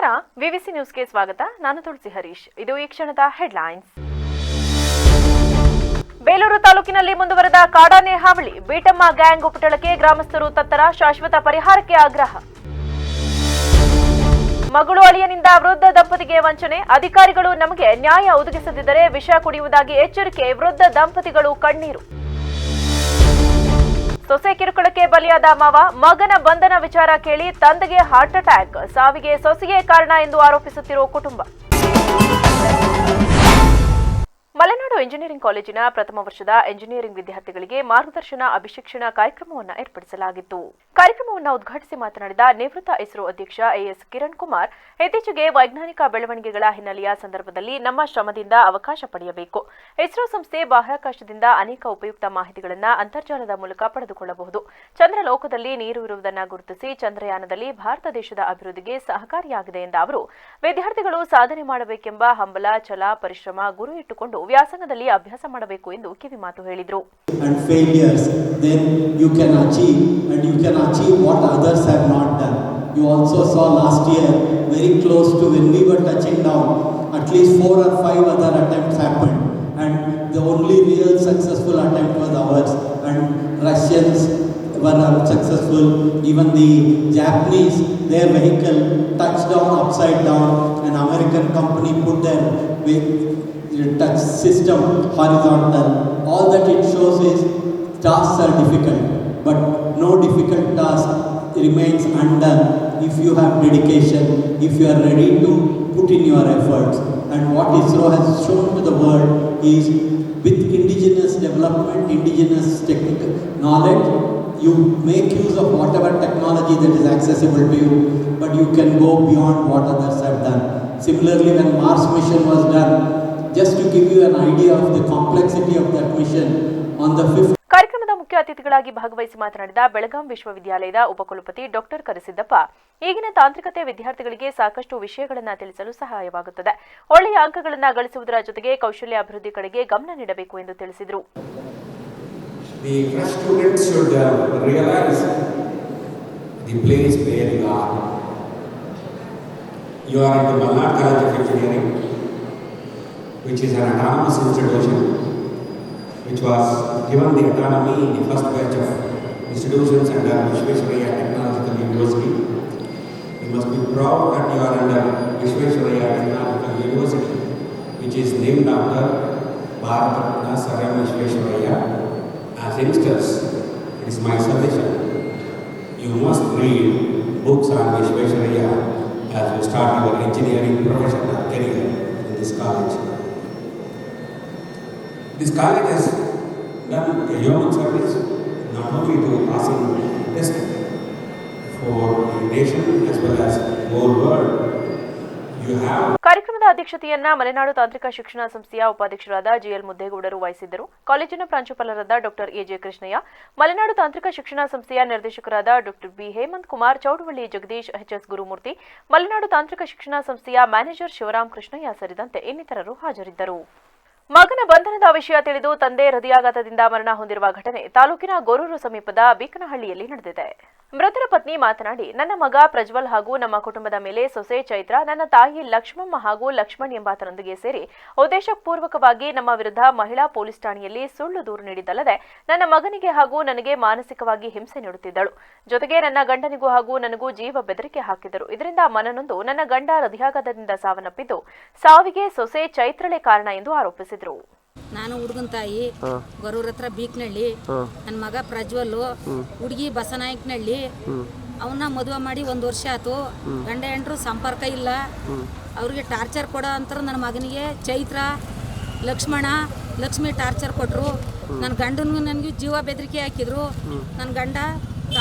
ನಮಸ್ಕಾರ, ವಿವಿಸಿ ನ್ಯೂಸ್ಗೆ ಸ್ವಾಗತ. ನಾನು ತುಳಸಿ ಹರೀಶ್. ಇದು ಈ ಕ್ಷಣದ ಹೆಡ್ಲೈನ್ಸ್. ಬೇಲೂರು ತಾಲೂಕಿನಲ್ಲಿ ಮುಂದುವರೆದ ಕಾಡಾನೆ ಹಾವಳಿ, ಬೀಟಮ್ಮ ಗ್ಯಾಂಗ್ ಉಪಟಳಕ್ಕೆ ಗ್ರಾಮಸ್ಥರು ತತ್ತರ, ಶಾಶ್ವತ ಪರಿಹಾರಕ್ಕೆ ಆಗ್ರಹ. ಮಗಳು ಅಳಿಯನಿಂದ ವೃದ್ಧ ದಂಪತಿಗೆ ವಂಚನೆ, ಅಧಿಕಾರಿಗಳು ನಮಗೆ ನ್ಯಾಯ ಒದಗಿಸದಿದ್ದರೆ ವಿಷ ಕುಡಿಯುವುದಾಗಿ ಎಚ್ಚರಿಕೆ, ವೃದ್ಧ ದಂಪತಿಗಳು ಕಣ್ಣೀರು. ಸೊಸೆ ಕಿರುಕುಳಕ್ಕೆ ಬಲಿಯಾದ ಮಾವ, ಮಗನ ಬಂಧನ ವಿಚಾರ ಕೇಳಿ ತಂದೆಗೆ ಹಾರ್ಟ್ ಅಟ್ಯಾಕ್, ಸಾವಿಗೆ ಸೊಸೆಯೇ ಕಾರಣ ಎಂದು ಆರೋಪಿಸುತ್ತಿರುವ ಕುಟುಂಬ. ಮಲೆನಾಡು ಇಂಜಿನಿಯರಿಂಗ್ ಕಾಲೇಜಿನ ಪ್ರಥಮ ವರ್ಷದ ಇಂಜಿನಿಯರಿಂಗ್ ವಿದ್ಯಾರ್ಥಿಗಳಿಗೆ ಮಾರ್ಗದರ್ಶನ ಅಭಿಶಿಕ್ಷಣ ಕಾರ್ಯಕ್ರಮವನ್ನು ಏರ್ಪಡಿಸಲಾಗಿತ್ತು. ಕಾರ್ಯಕ್ರಮವನ್ನು ಉದ್ಘಾಟಿಸಿ ಮಾತನಾಡಿದ ನಿವೃತ್ತ ಇಸ್ರೋ ಅಧ್ಯಕ್ಷ ಎಎಸ್ ಕಿರಣ್ ಕುಮಾರ್, ಇತ್ತೀಚೆಗೆ ವೈಜ್ಞಾನಿಕ ಬೆಳವಣಿಗೆಗಳ ಹಿನ್ನೆಲೆಯ ಸಂದರ್ಭದಲ್ಲಿ ನಮ್ಮ ಶ್ರಮದಿಂದ ಅವಕಾಶ ಪಡೆಯಬೇಕು. ಇಸ್ರೋ ಸಂಸ್ಥೆ ಬಾಹ್ಯಾಕಾಶದಿಂದ ಅನೇಕ ಉಪಯುಕ್ತ ಮಾಹಿತಿಗಳನ್ನು ಅಂತರ್ಜಾಲದ ಮೂಲಕ ಪಡೆದುಕೊಳ್ಳಬಹುದು. ಚಂದ್ರಲೋಕದಲ್ಲಿ ನೀರು ಇರುವುದನ್ನು ಗುರುತಿಸಿ ಚಂದ್ರಯಾನದಲ್ಲಿ ಭಾರತ ದೇಶದ ಅಭಿವೃದ್ಧಿಗೆ ಸಹಕಾರಿಯಾಗಿದೆ ಎಂದ ಅವರು, ವಿದ್ಯಾರ್ಥಿಗಳು ಸಾಧನೆ ಮಾಡಬೇಕೆಂಬ ಹಂಬಲ, ಛಲ, ಪರಿಶ್ರಮ, ಗುರು ಇಟ್ಟುಕೊಂಡು ವ್ಯಾಸಂಗದಲ್ಲಿ ಅಭ್ಯಾಸ ಮಾಡಬೇಕು ಎಂದು ಕಿವಿಮಾತು ಹೇಳಿದರು. Achieve what others have not done. You also saw last year, very close to when we were touching down, at least 4 or 5 other attempts happened, and the only real successful attempt was ours, and Russians were unsuccessful. Even the Japanese, their vehicle touched down upside down. An American company put their touch system horizontal. All that it shows is tasks are difficult, but no difficult task remains undone if you have dedication, if you are ready to put in your efforts. And what ISRO has shown to the world is, with indigenous development, indigenous technical knowledge, you make use of whatever technology that is accessible to you, but you can go beyond what others have done. Similarly, when Mars mission was done, just to give you an idea of the complexity of that mission, on the 5th ಕಾರ್ಯಕ್ರಮದ ಮುಖ್ಯ ಅತಿಥಿಗಳಾಗಿ ಭಾಗವಹಿಸಿ ಮಾತನಾಡಿದ ಬೆಳಗಾಂ ವಿಶ್ವವಿದ್ಯಾಲಯದ ಉಪಕುಲಪತಿ doctor Karisiddappa, ಈಗಿನ ತಾಂತ್ರಿಕತೆ ವಿದ್ಯಾರ್ಥಿಗಳಿಗೆ ಸಾಕಷ್ಟು ವಿಷಯಗಳನ್ನು ತಿಳಿಸಲು ಸಹಾಯವಾಗುತ್ತದೆ. ಒಳ್ಳೆಯ ಅಂಕಗಳನ್ನು ಗಳಿಸುವುದರ ಜೊತೆಗೆ ಕೌಶಲ್ಯ ಅಭಿವೃದ್ಧಿ ಕಡೆಗೆ ಗಮನ ನೀಡಬೇಕು ಎಂದು ತಿಳಿಸಿದರು. The fresh students should realize the place where you are. You are at the Malnad College of Engineering, which is an autonomous institution, which was given the autonomy in the first batch of institutions under Vishveshwaraya Technological University. You must be proud that you are under Vishveshwaraya Technological University, which is named after Bharat Ratna Sir M. Vishveshwaraya. As youngsters, it is my suggestion, you must read books on Vishveshwaraya as you start your engineering professional career in this college. This college has done a human service, not only to passing test for the nation as well as the whole world. You have ಕಾರ್ಯಕ್ರಮದ ಅಧ್ಯಕ್ಷತೆಯನ್ನ ಮಲೆನಾಡು ತಾಂತ್ರಿಕ ಶಿಕ್ಷಣ ಸಂಸ್ಥೆಯ ಉಪಾಧ್ಯಕ್ಷರಾದ GL ಮುದ್ದೇಗೌಡರು ವಹಿಸಿದ್ದರು. ಕಾಲೇಜಿನ ಪ್ರಾಂಶುಪಾಲರಾದ doctor AJ ಕೃಷ್ಣಯ್ಯ, ಮಲೆನಾಡು ತಾಂತ್ರಿಕ ಶಿಕ್ಷಣ ಸಂಸ್ಥೆಯ ನಿರ್ದೇಶಕರಾದ doctor B Hemanth Kumar, Chowdavalli Jagadish, H S Gurumurthy, Malenadu ತಾಂತ್ರಿಕ ಶಿಕ್ಷಣ ಸಂಸ್ಥೆಯ ಮ್ಯಾನೇಜರ್ ಶಿವರಾಮ್ ಕೃಷ್ಣಯ್ಯ ಸೇರಿದಂತೆ ಇನ್ನಿತರರು ಹಾಜರಿದ್ದರು. ಮಗನ ಬಂಧನದ ವಿಷಯ ತಿಳಿದು ತಂದೆ ಹೃದಯಾಘಾತದಿಂದ ಮರಣ ಹೊಂದಿರುವ ಘಟನೆ ತಾಲೂಕಿನ ಗೊರೂರು ಸಮೀಪದ ಬೀಕನಹಳ್ಳಿಯಲ್ಲಿ ನಡೆದಿದೆ. ಮೃತರ ಪತ್ನಿ ಮಾತನಾಡಿ, ನನ್ನ ಮಗ ಪ್ರಜ್ವಲ್ ಹಾಗೂ ನಮ್ಮ ಕುಟುಂಬದ ಮೇಲೆ ಸೊಸೆ ಚೈತ್ರ, ನನ್ನ ತಾಯಿ ಲಕ್ಷ್ಮಮ್ಮ ಹಾಗೂ ಲಕ್ಷ್ಮಣ್ ಎಂಬಾತರೊಂದಿಗೆ ಸೇರಿ ಉದ್ದೇಶಪೂರ್ವಕವಾಗಿ ನಮ್ಮ ವಿರುದ್ಧ ಮಹಿಳಾ ಪೊಲೀಸ್ ಠಾಣೆಯಲ್ಲಿ ಸುಳ್ಳು ದೂರು ನೀಡಿದ್ದಲ್ಲದೆ ನನ್ನ ಮಗನಿಗೆ ಹಾಗೂ ನನಗೆ ಮಾನಸಿಕವಾಗಿ ಹಿಂಸೆ ನೀಡುತ್ತಿದ್ದಳು. ಜೊತೆಗೆ ನನ್ನ ಗಂಡನಿಗೂ ಹಾಗೂ ನನಗೂ ಜೀವ ಬೆದರಿಕೆ ಹಾಕಿದರು. ಇದರಿಂದ ಮನನೊಂದು ನನ್ನ ಗಂಡ ಹೃದಯಾಘಾತದಿಂದ ಸಾವನ್ನಪ್ಪಿದ್ದು, ಸಾವಿಗೆ ಸೊಸೆ ಚೈತ್ರಳೆ ಕಾರಣ ಎಂದು ಆರೋಪಿಸಿದರು. ನಾನು ಹುಡುಗನ ತಾಯಿ, ಗೊರೂರ್ ಹತ್ರ ಬೀಕ್ನಳ್ಳಿ. ನನ್ನ ಮಗ ಪ್ರಜ್ವಲ್, ಹುಡುಗಿ ಬಸನಾಯಕನಹಳ್ಳಿ. ಅವನ್ನ ಮದುವೆ ಮಾಡಿ 1 ವರ್ಷ ಆಯ್ತು. ಗಂಡ ಹೆಂಡ್ರು ಸಂಪರ್ಕ ಇಲ್ಲ. ಅವ್ರಿಗೆ ಟಾರ್ಚರ್ ಕೊಡೋ ಅಂತ ನನ್ನ ಮಗನಿಗೆ ಚೈತ್ರ, ಲಕ್ಷ್ಮಣ, ಲಕ್ಷ್ಮಿ ಟಾರ್ಚರ್ ಕೊಟ್ಟರು. ನನ್ನ ಗಂಡನಿಗೂ ನನಗೂ ಜೀವ ಬೆದರಿಕೆ ಹಾಕಿದ್ರು. ನನ್ನ ಗಂಡ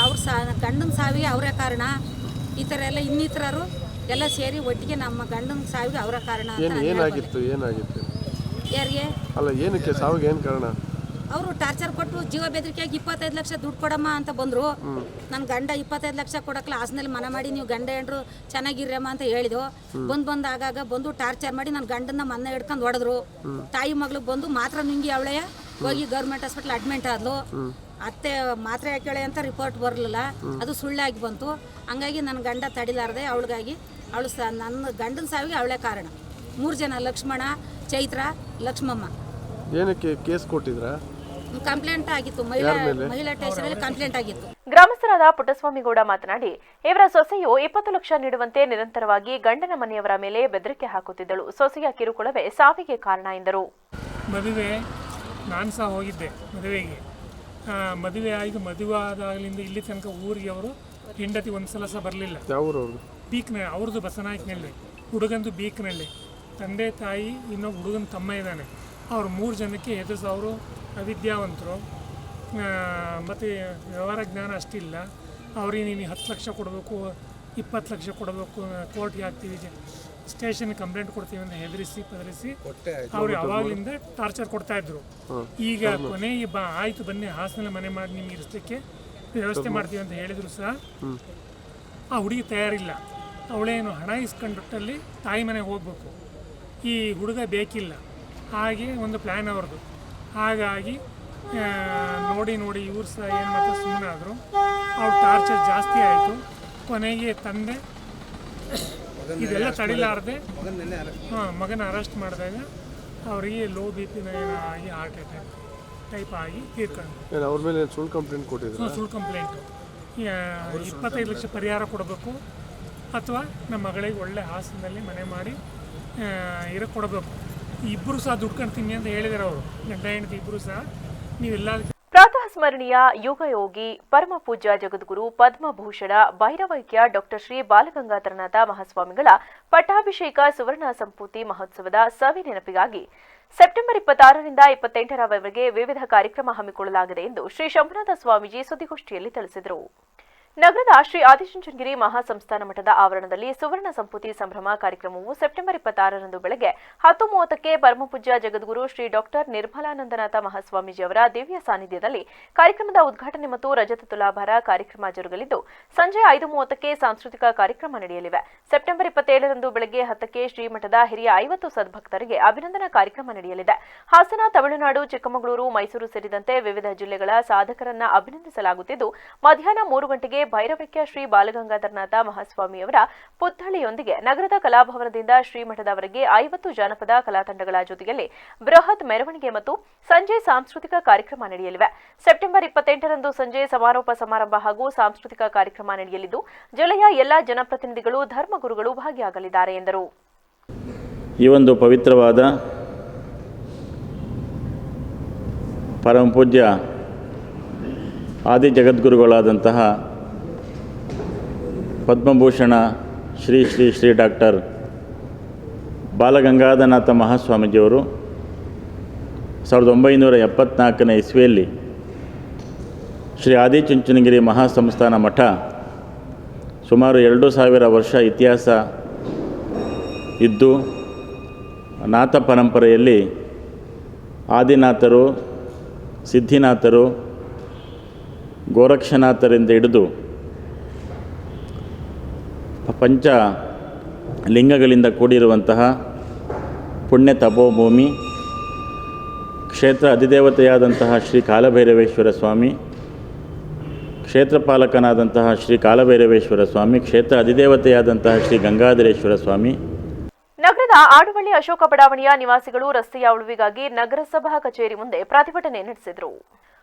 ಗಂಡನ ಸಾವಿಗೆ ಅವರೇ ಕಾರಣ. ಈ ಥರ ಎಲ್ಲ ಇನ್ನಿತರರು ಎಲ್ಲ ಸೇರಿ ಒಟ್ಟಿಗೆ ನಮ್ಮ ಗಂಡನ ಸಾವಿಗೆ ಅವರ ಕಾರಣ ಅಂತ. ಏನಾಗಿತ್ತು ಯಾರಿಗೆ ಅಲ್ಲ, ಏನಕ್ಕೆ ಸಾವಿಗೆ ಏನು ಕಾರಣ? ಅವರು ಟಾರ್ಚರ್ ಕೊಟ್ಟು ಜೀವ ಬೆದರಿಕೆಯಾಗಿ 25 ಲಕ್ಷ ದುಡ್ಡು ಕೊಡಮ್ಮ ಅಂತ ಬಂದರು. ನನ್ನ ಗಂಡ 25 ಲಕ್ಷ ಕೊಡೋಕ್ಕಲ್ಲ, ಹಾಸನಲ್ಲಿ ಮನ ಮಾಡಿ ನೀವು ಗಂಡ ಹೆಂಡ್ರು ಚೆನ್ನಾಗಿರ್ರಮ್ಮ ಅಂತ ಹೇಳಿದ್ರು. ಬಂದು ಆಗಾಗ ಬಂದು ಟಾರ್ಚರ್ ಮಾಡಿ ನನ್ನ ಗಂಡನ ಮನ್ನ ಹಿಡ್ಕೊಂಡು ಹೊಡೆದ್ರು. ತಾಯಿ ಮಗಳು ಬಂದು ಮಾತ್ರ ನುಂಗಿ ಅವಳೆಯ ಹೋಗಿ ಗೌರ್ಮೆಂಟ್ ಹಾಸ್ಪಿಟ್ಲ್ ಅಡ್ಮಿಟ್ ಆದ್ಲು. ಅತ್ತೆ ಮಾತ್ರೆ ಹಾಕೇಳೆ ಅಂತ ರಿಪೋರ್ಟ್ ಬರಲಿಲ್ಲ, ಅದು ಸುಳ್ಳಾಗಿ ಬಂತು. ಹಂಗಾಗಿ ನನ್ನ ಗಂಡ ತಡಿಲಾರ್ದೆ ಅವಳಿಗಾಗಿ ಅವಳು ನನ್ನ ಗಂಡನ ಸಾವಿಗೆ ಅವಳೇ ಕಾರಣ. 3 ಜನ, ಲಕ್ಷ್ಮಣ, ಚೈತ್ರ, ಲಕ್ಷ್ಮಮ್ಮ. ಏನಕ್ಕೆ ಕೇಸ್ ಕೊಟ್ಟಿದ್ರಾ? ಕಂಪ್ಲೇಂಟ್ ಆಗಿತ್ತು, ಮಹಿಳಾ ಸ್ಟೇಷನಲ್ಲಿ ಕಂಪ್ಲೇಂಟ್ ಆಗಿತ್ತು. ಗ್ರಾಮಸ್ಥರಾದ ಪುಟ್ಟಸ್ವಾಮಿಗೌಡ ಮಾತನಾಡಿ, ಇವರ ಸೊಸೆಯು 20 ಲಕ್ಷ ನೀಡುವಂತೆ ನಿರಂತರವಾಗಿ ಗಂಡನ ಮನೆಯವರ ಮೇಲೆ ಬೆದರಿಕೆ ಹಾಕುತ್ತಿದ್ದಳು. ಸೊಸೆಯ ಕಿರುಕುಳವೇ ಸಾವಿಗೆ ಕಾರಣ ಎಂದರು. ಮದುವೆ ನಾನು ಸಹ ಹೋಗಿದ್ದೆ ಮದುವೆಗೆ. ಮದುವೆ ಆಯಿತು. ಮದುವೆ ಆದಾಗಲಿಂದ ಇಲ್ಲಿ ತನಕ ಊರಿಗೆ ಅವರು ಹೆಂಡತಿ ಒಂದು ಸಲ ಸಹ ಬರಲಿಲ್ಲ. ಬೀಕ್ನಳ್ಳಿ ಅವ್ರದ್ದು ಬಸನಾಯಕನಹಳ್ಳಿ, ಹುಡುಗಂದು ಬೀಕ್ನಳ್ಳಿ. ತಂದೆ ತಾಯಿ ಇನ್ನೊಬ್ಬ ಹುಡುಗನ ತಮ್ಮ ಇದ್ದಾನೆ. ಅವ್ರು 3 ಜನಕ್ಕೆ ಎದುರಿಸಿ ಅವರು ಅವಿದ್ಯಾವಂತರು ಮತ್ತು ವ್ಯವಹಾರ ಜ್ಞಾನ ಅಷ್ಟಿಲ್ಲ. ಅವ್ರಿಗೆ ನೀನು 10 ಲಕ್ಷ ಕೊಡಬೇಕು, 20 ಲಕ್ಷ ಕೊಡಬೇಕು, ಕೋರ್ಟ್ಗೆ ಹಾಕ್ತೀವಿ, ಸ್ಟೇಷನ್ಗೆ ಕಂಪ್ಲೇಂಟ್ ಕೊಡ್ತೀವಿ ಅಂತ ಹೆದರಿಸಿ ಪದರಿಸಿ ಅವ್ರು ಅವಾಗಲಿಂದ ಟಾರ್ಚರ್ ಕೊಡ್ತಾಯಿದ್ರು. ಈಗ ಕೊನೆಗೆ ಆಯಿತು ಬನ್ನಿ ಹಾಸನಲ್ಲಿ ಮನೆ ಮಾಡಿ ನಿಮ್ಗೆ ಇರಿಸಲಿಕ್ಕೆ ವ್ಯವಸ್ಥೆ ಮಾಡ್ತೀವಿ ಅಂತ ಹೇಳಿದ್ರು ಸಹ ಆ ಹುಡುಗಿ ತಯಾರಿಲ್ಲ. ಅವಳೇನು ಹಣ ಇಸ್ಕೊಂಡಲ್ಲಿ ತಾಯಿ ಮನೆಗೆ ಹೋಗ್ಬೇಕು, ಈ ಹುಡುಗ ಬೇಕಿಲ್ಲ. ಹಾಗೆ ಒಂದು ಪ್ಲ್ಯಾನ್ ಅವ್ರದ್ದು. ಹಾಗಾಗಿ ನೋಡಿ ಇವ್ರು ಸಹ ಏನು ಮಾಡ್ತಾರೆ ಸುಮ್ಮನೆ ಆದರು. ಅವ್ರ ಟಾರ್ಚರ್ ಜಾಸ್ತಿ ಆಯಿತು. ಕೊನೆಗೆ ತಂದೆ ಇದೆಲ್ಲ ತಡಿಲಾರದೆ ಮಗನ ಅರೆಸ್ಟ್ ಮಾಡಿದಾಗ ಅವರಿಗೆ ಲೋ BP ಆಗಿ ಹಾರ್ಟ್ ಅಟ್ಯಾಕ್ ಟೈಪ್ ಆಗಿ ತೀರ್ಕೊಂಡು ಅವ್ರ ಮೇಲೆ ಸುಳ್ಳು ಕಂಪ್ಲೇಂಟ್ ಕೊಟ್ಟಿದ್ರು. ಸುಳ್ಳು ಕಂಪ್ಲೇಂಟು 25 ಲಕ್ಷ ಪರಿಹಾರ ಕೊಡಬೇಕು ಅಥವಾ ನಮ್ಮ ಮಗಳಿಗೆ ಒಳ್ಳೆ ಹಾಸನದಲ್ಲಿ ಮನೆ ಮಾಡಿ ಇರೋಕ್ಕೆ ಕೊಡಬೇಕು. ಇಬ್ಬರು ಸಹ ದುಡ್ಕೊಂಡ್ತೀನಿ ಅಂತ ಹೇಳಿದ್ದಾರೆ ಅವರು, ಗಂಡ ಹೆಂಡತಿ ಇಬ್ಬರು ಸಹ. ನೀವೆಲ್ಲ ಪ್ರಾತಃ ಸ್ಮರಣೀಯ ಯುಗಯೋಗಿ ಪರಮ ಪೂಜ್ಯ ಜಗದ್ಗುರು ಪದ್ಮಭೂಷಣ ಭೈರವೈಕ್ಯ ಡಾಕ್ಟರ್ ಶ್ರೀ ಬಾಲಗಂಗಾಧರನಾಥ ಮಹಾಸ್ವಾಮಿಗಳ ಪಟ್ಟಾಭಿಷೇಕ ಸುವರ್ಣ ಸಂಪೂತಿ ಮಹೋತ್ಸವದ ಸವಿ ನೆನಪಿಗಾಗಿ ಸೆಪ್ಟೆಂಬರ್ 26ರಿಂದ 28ರವರೆಗೆ ವಿವಿಧ ಕಾರ್ಯಕ್ರಮ ಹಮ್ಮಿಕೊಳ್ಳಲಾಗಿದೆ ಎಂದು ಶ್ರೀ ಶಂಭುನಾಥ ಸ್ವಾಮೀಜಿ ಸುದ್ದಿಗೋಷ್ಠಿಯಲ್ಲಿ ತಿಳಿಸಿದರು. ನಗರದ ಶ್ರೀ ಆದಿಚುಂಚನಗಿರಿ ಮಹಾಸಂಸ್ಥಾನ ಮಠದ ಆವರಣದಲ್ಲಿ ಸುವರ್ಣ ಸಂಪೂತಿ ಸಂಭ್ರಮ ಕಾರ್ಯಕ್ರಮವು ಸೆಪ್ಟೆಂಬರ್ 26ರಂದು ಬೆಳಗ್ಗೆ 10:30ಕ್ಕೆ ಪರಮಪೂಜ್ಯ ಜಗದ್ಗುರು ಶ್ರೀ ಡಾಕ್ಟರ್ ನಿರ್ಮಲಾನಂದನಾಥ ಮಹಾಸ್ವಾಮೀಜಿಯವರ ದಿವ್ಯ ಸಾನ್ನಿಧ್ಯದಲ್ಲಿ ಕಾರ್ಯಕ್ರಮದ ಉದ್ಘಾಟನೆ ಮತ್ತು ರಜತ ತುಲಾಭಾರ ಕಾರ್ಯಕ್ರಮ ಜರುಗಲಿದ್ದು ಸಂಜೆ 5:30ಕ್ಕೆ ಸಾಂಸ್ಕೃತಿಕ ಕಾರ್ಯಕ್ರಮ ನಡೆಯಲಿವೆ. ಸೆಪ್ಟೆಂಬರ್ 27ರಂದು ಬೆಳಗ್ಗೆ 10ಕ್ಕೆ ಶ್ರೀಮಠದ ಹಿರಿಯ 50 ಸದ್ಭಕ್ತರಿಗೆ ಅಭಿನಂದನಾ ಕಾರ್ಯಕ್ರಮ ನಡೆಯಲಿದೆ. ಹಾಸನ, ತಮಿಳುನಾಡು, ಚಿಕ್ಕಮಗಳೂರು, ಮೈಸೂರು ಸೇರಿದಂತೆ ವಿವಿಧ ಜಿಲ್ಲೆಗಳ ಸಾಧಕರನ್ನ ಅಭಿನಂದಿಸಲಾಗುತ್ತಿದ್ದು ಮಧ್ಯಾಹ್ನ 3 ಗಂಟೆಗೆ ಭೈರವೈಕ್ಯ ಶ್ರೀ ಬಾಲಗಂಗಾಧರನಾಥ ಮಹಾಸ್ವಾಮಿಯವರ ಪುತ್ಥಳಿಯೊಂದಿಗೆ ನಗರದ ಕಲಾಭವನದಿಂದ ಶ್ರೀಮಠದವರೆಗೆ 50 ಜಾನಪದ ಕಲಾತಂಡಗಳ ಜೊತೆಯಲ್ಲಿ ಬೃಹತ್ ಮೆರವಣಿಗೆ ಮತ್ತು ಸಂಜೆ ಸಾಂಸ್ಕೃತಿಕ ಕಾರ್ಯಕ್ರಮ ನಡೆಯಲಿವೆ. ಸೆಪ್ಟೆಂಬರ್ 28ರಂದು ಸಂಜೆ ಸಮಾರೋಪ ಸಮಾರಂಭ ಹಾಗೂ ಸಾಂಸ್ಕೃತಿಕ ಕಾರ್ಯಕ್ರಮ ನಡೆಯಲಿದ್ದು ಜಿಲ್ಲೆಯ ಎಲ್ಲಾ ಜನಪ್ರತಿನಿಧಿಗಳು, ಧರ್ಮಗುರುಗಳು ಭಾಗಿಯಾಗಲಿದ್ದಾರೆ ಎಂದರು. ಈ ಒಂದು ಪವಿತ್ರವಾದ ಪರಮಪೂಜ್ಯ ಆದಿ ಜಗದ್ಗುರುಗಳಾದಂತಹ ಪದ್ಮಭೂಷಣ ಶ್ರೀ ಶ್ರೀ ಶ್ರೀ ಡಾಕ್ಟರ್ ಬಾಲಗಂಗಾಧರನಾಥ ಮಹಾಸ್ವಾಮೀಜಿಯವರು 1974ನೇ ಇಸ್ವಿಯಲ್ಲಿ ಶ್ರೀ ಆದಿಚುಂಚನಗಿರಿ ಮಹಾಸಂಸ್ಥಾನ ಮಠ ಸುಮಾರು 2000 ವರ್ಷ ಇತಿಹಾಸ ಇದ್ದು ನಾಥ ಪರಂಪರೆಯಲ್ಲಿ ಆದಿನಾಥರು, ಸಿದ್ಧಿನಾಥರು, ಗೋರಕ್ಷನಾಥರಿಂದ ಹಿಡಿದು ಪಂಚ ಲಿಂಗಗಳಿಂದ ಕೂಡಿರುವಂತಹ ಪುಣ್ಯ ತಪೋಭೂಮಿ, ಕ್ಷೇತ್ರ ಅಧಿದೇವತೆಯಾದಂತಹ ಶ್ರೀ ಕಾಲಭೈರವೇಶ್ವರ ಸ್ವಾಮಿ, ಕ್ಷೇತ್ರಪಾಲಕನಾದಂತಹ ಶ್ರೀ ಕಾಲಭೈರವೇಶ್ವರ ಸ್ವಾಮಿ, ಕ್ಷೇತ್ರ ಅಧಿದೇವತೆಯಾದಂತಹ ಶ್ರೀ ಗಂಗಾಧರೇಶ್ವರ ಸ್ವಾಮಿ. ನಗರದ ಆಡುವಳ್ಳಿ ಅಶೋಕ ಬಡಾವಣೆಯ ನಿವಾಸಿಗಳು ರಸ್ತೆಯ ಉಳಿವಿಗಾಗಿ ನಗರಸಭಾ ಕಚೇರಿ ಮುಂದೆ ಪ್ರತಿಭಟನೆ ನಡೆಸಿದರು.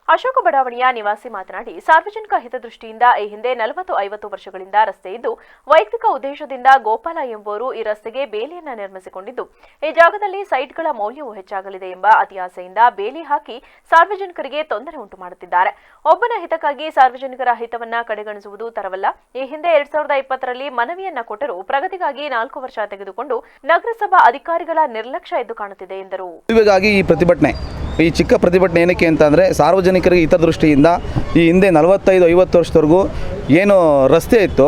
ಅಶೋಕ ಬಡಾವಣೆಯ ನಿವಾಸಿ ಮಾತನಾಡಿ, ಸಾರ್ವಜನಿಕ ಹಿತದೃಷ್ಟಿಯಿಂದ ಈ ಹಿಂದೆ 40-50 ವರ್ಷಗಳಿಂದ ರಸ್ತೆ ಇದ್ದು ವೈಯಕ್ತಿಕ ಉದ್ದೇಶದಿಂದ ಗೋಪಾಲ ಎಂಬುವರು ಈ ರಸ್ತೆಗೆ ಬೇಲಿಯನ್ನ ನಿರ್ಮಿಸಿಕೊಂಡಿದ್ದು ಈ ಜಾಗದಲ್ಲಿ ಸೈಟ್ಗಳ ಮೌಲ್ಯವು ಹೆಚ್ಚಾಗಲಿದೆ ಎಂಬ ಅತಿ ಆಸೆಯಿಂದ ಬೇಲಿ ಹಾಕಿ ಸಾರ್ವಜನಿಕರಿಗೆ ತೊಂದರೆ ಉಂಟು ಮಾಡುತ್ತಿದ್ದಾರೆ. ಒಬ್ಬನ ಹಿತಕ್ಕಾಗಿ ಸಾರ್ವಜನಿಕರ ಹಿತವನ್ನ ಕಡೆಗಣಿಸುವುದು ತರವಲ್ಲ. ಈ ಹಿಂದೆ 2020ರಲ್ಲಿ ಮನವಿಯನ್ನ ಕೊಟ್ಟರೂ ಪ್ರಗತಿಗಾಗಿ 4 ವರ್ಷ ತೆಗೆದುಕೊಂಡು ನಗರಸಭಾ ಅಧಿಕಾರಿಗಳ ನಿರ್ಲಕ್ಷ್ಯ ಎದ್ದು ಕಾಣುತ್ತಿದೆ ಎಂದರು. ಈ ಚಿಕ್ಕ ಪ್ರತಿಭಟನೆ ಏನಕ್ಕೆ ಅಂತಂದರೆ ಸಾರ್ವಜನಿಕರಿಗೆ ಹಿತದೃಷ್ಟಿಯಿಂದ ಈ ಹಿಂದೆ 45-50 ವರ್ಷದವರೆಗೂ ಏನು ರಸ್ತೆ ಇತ್ತು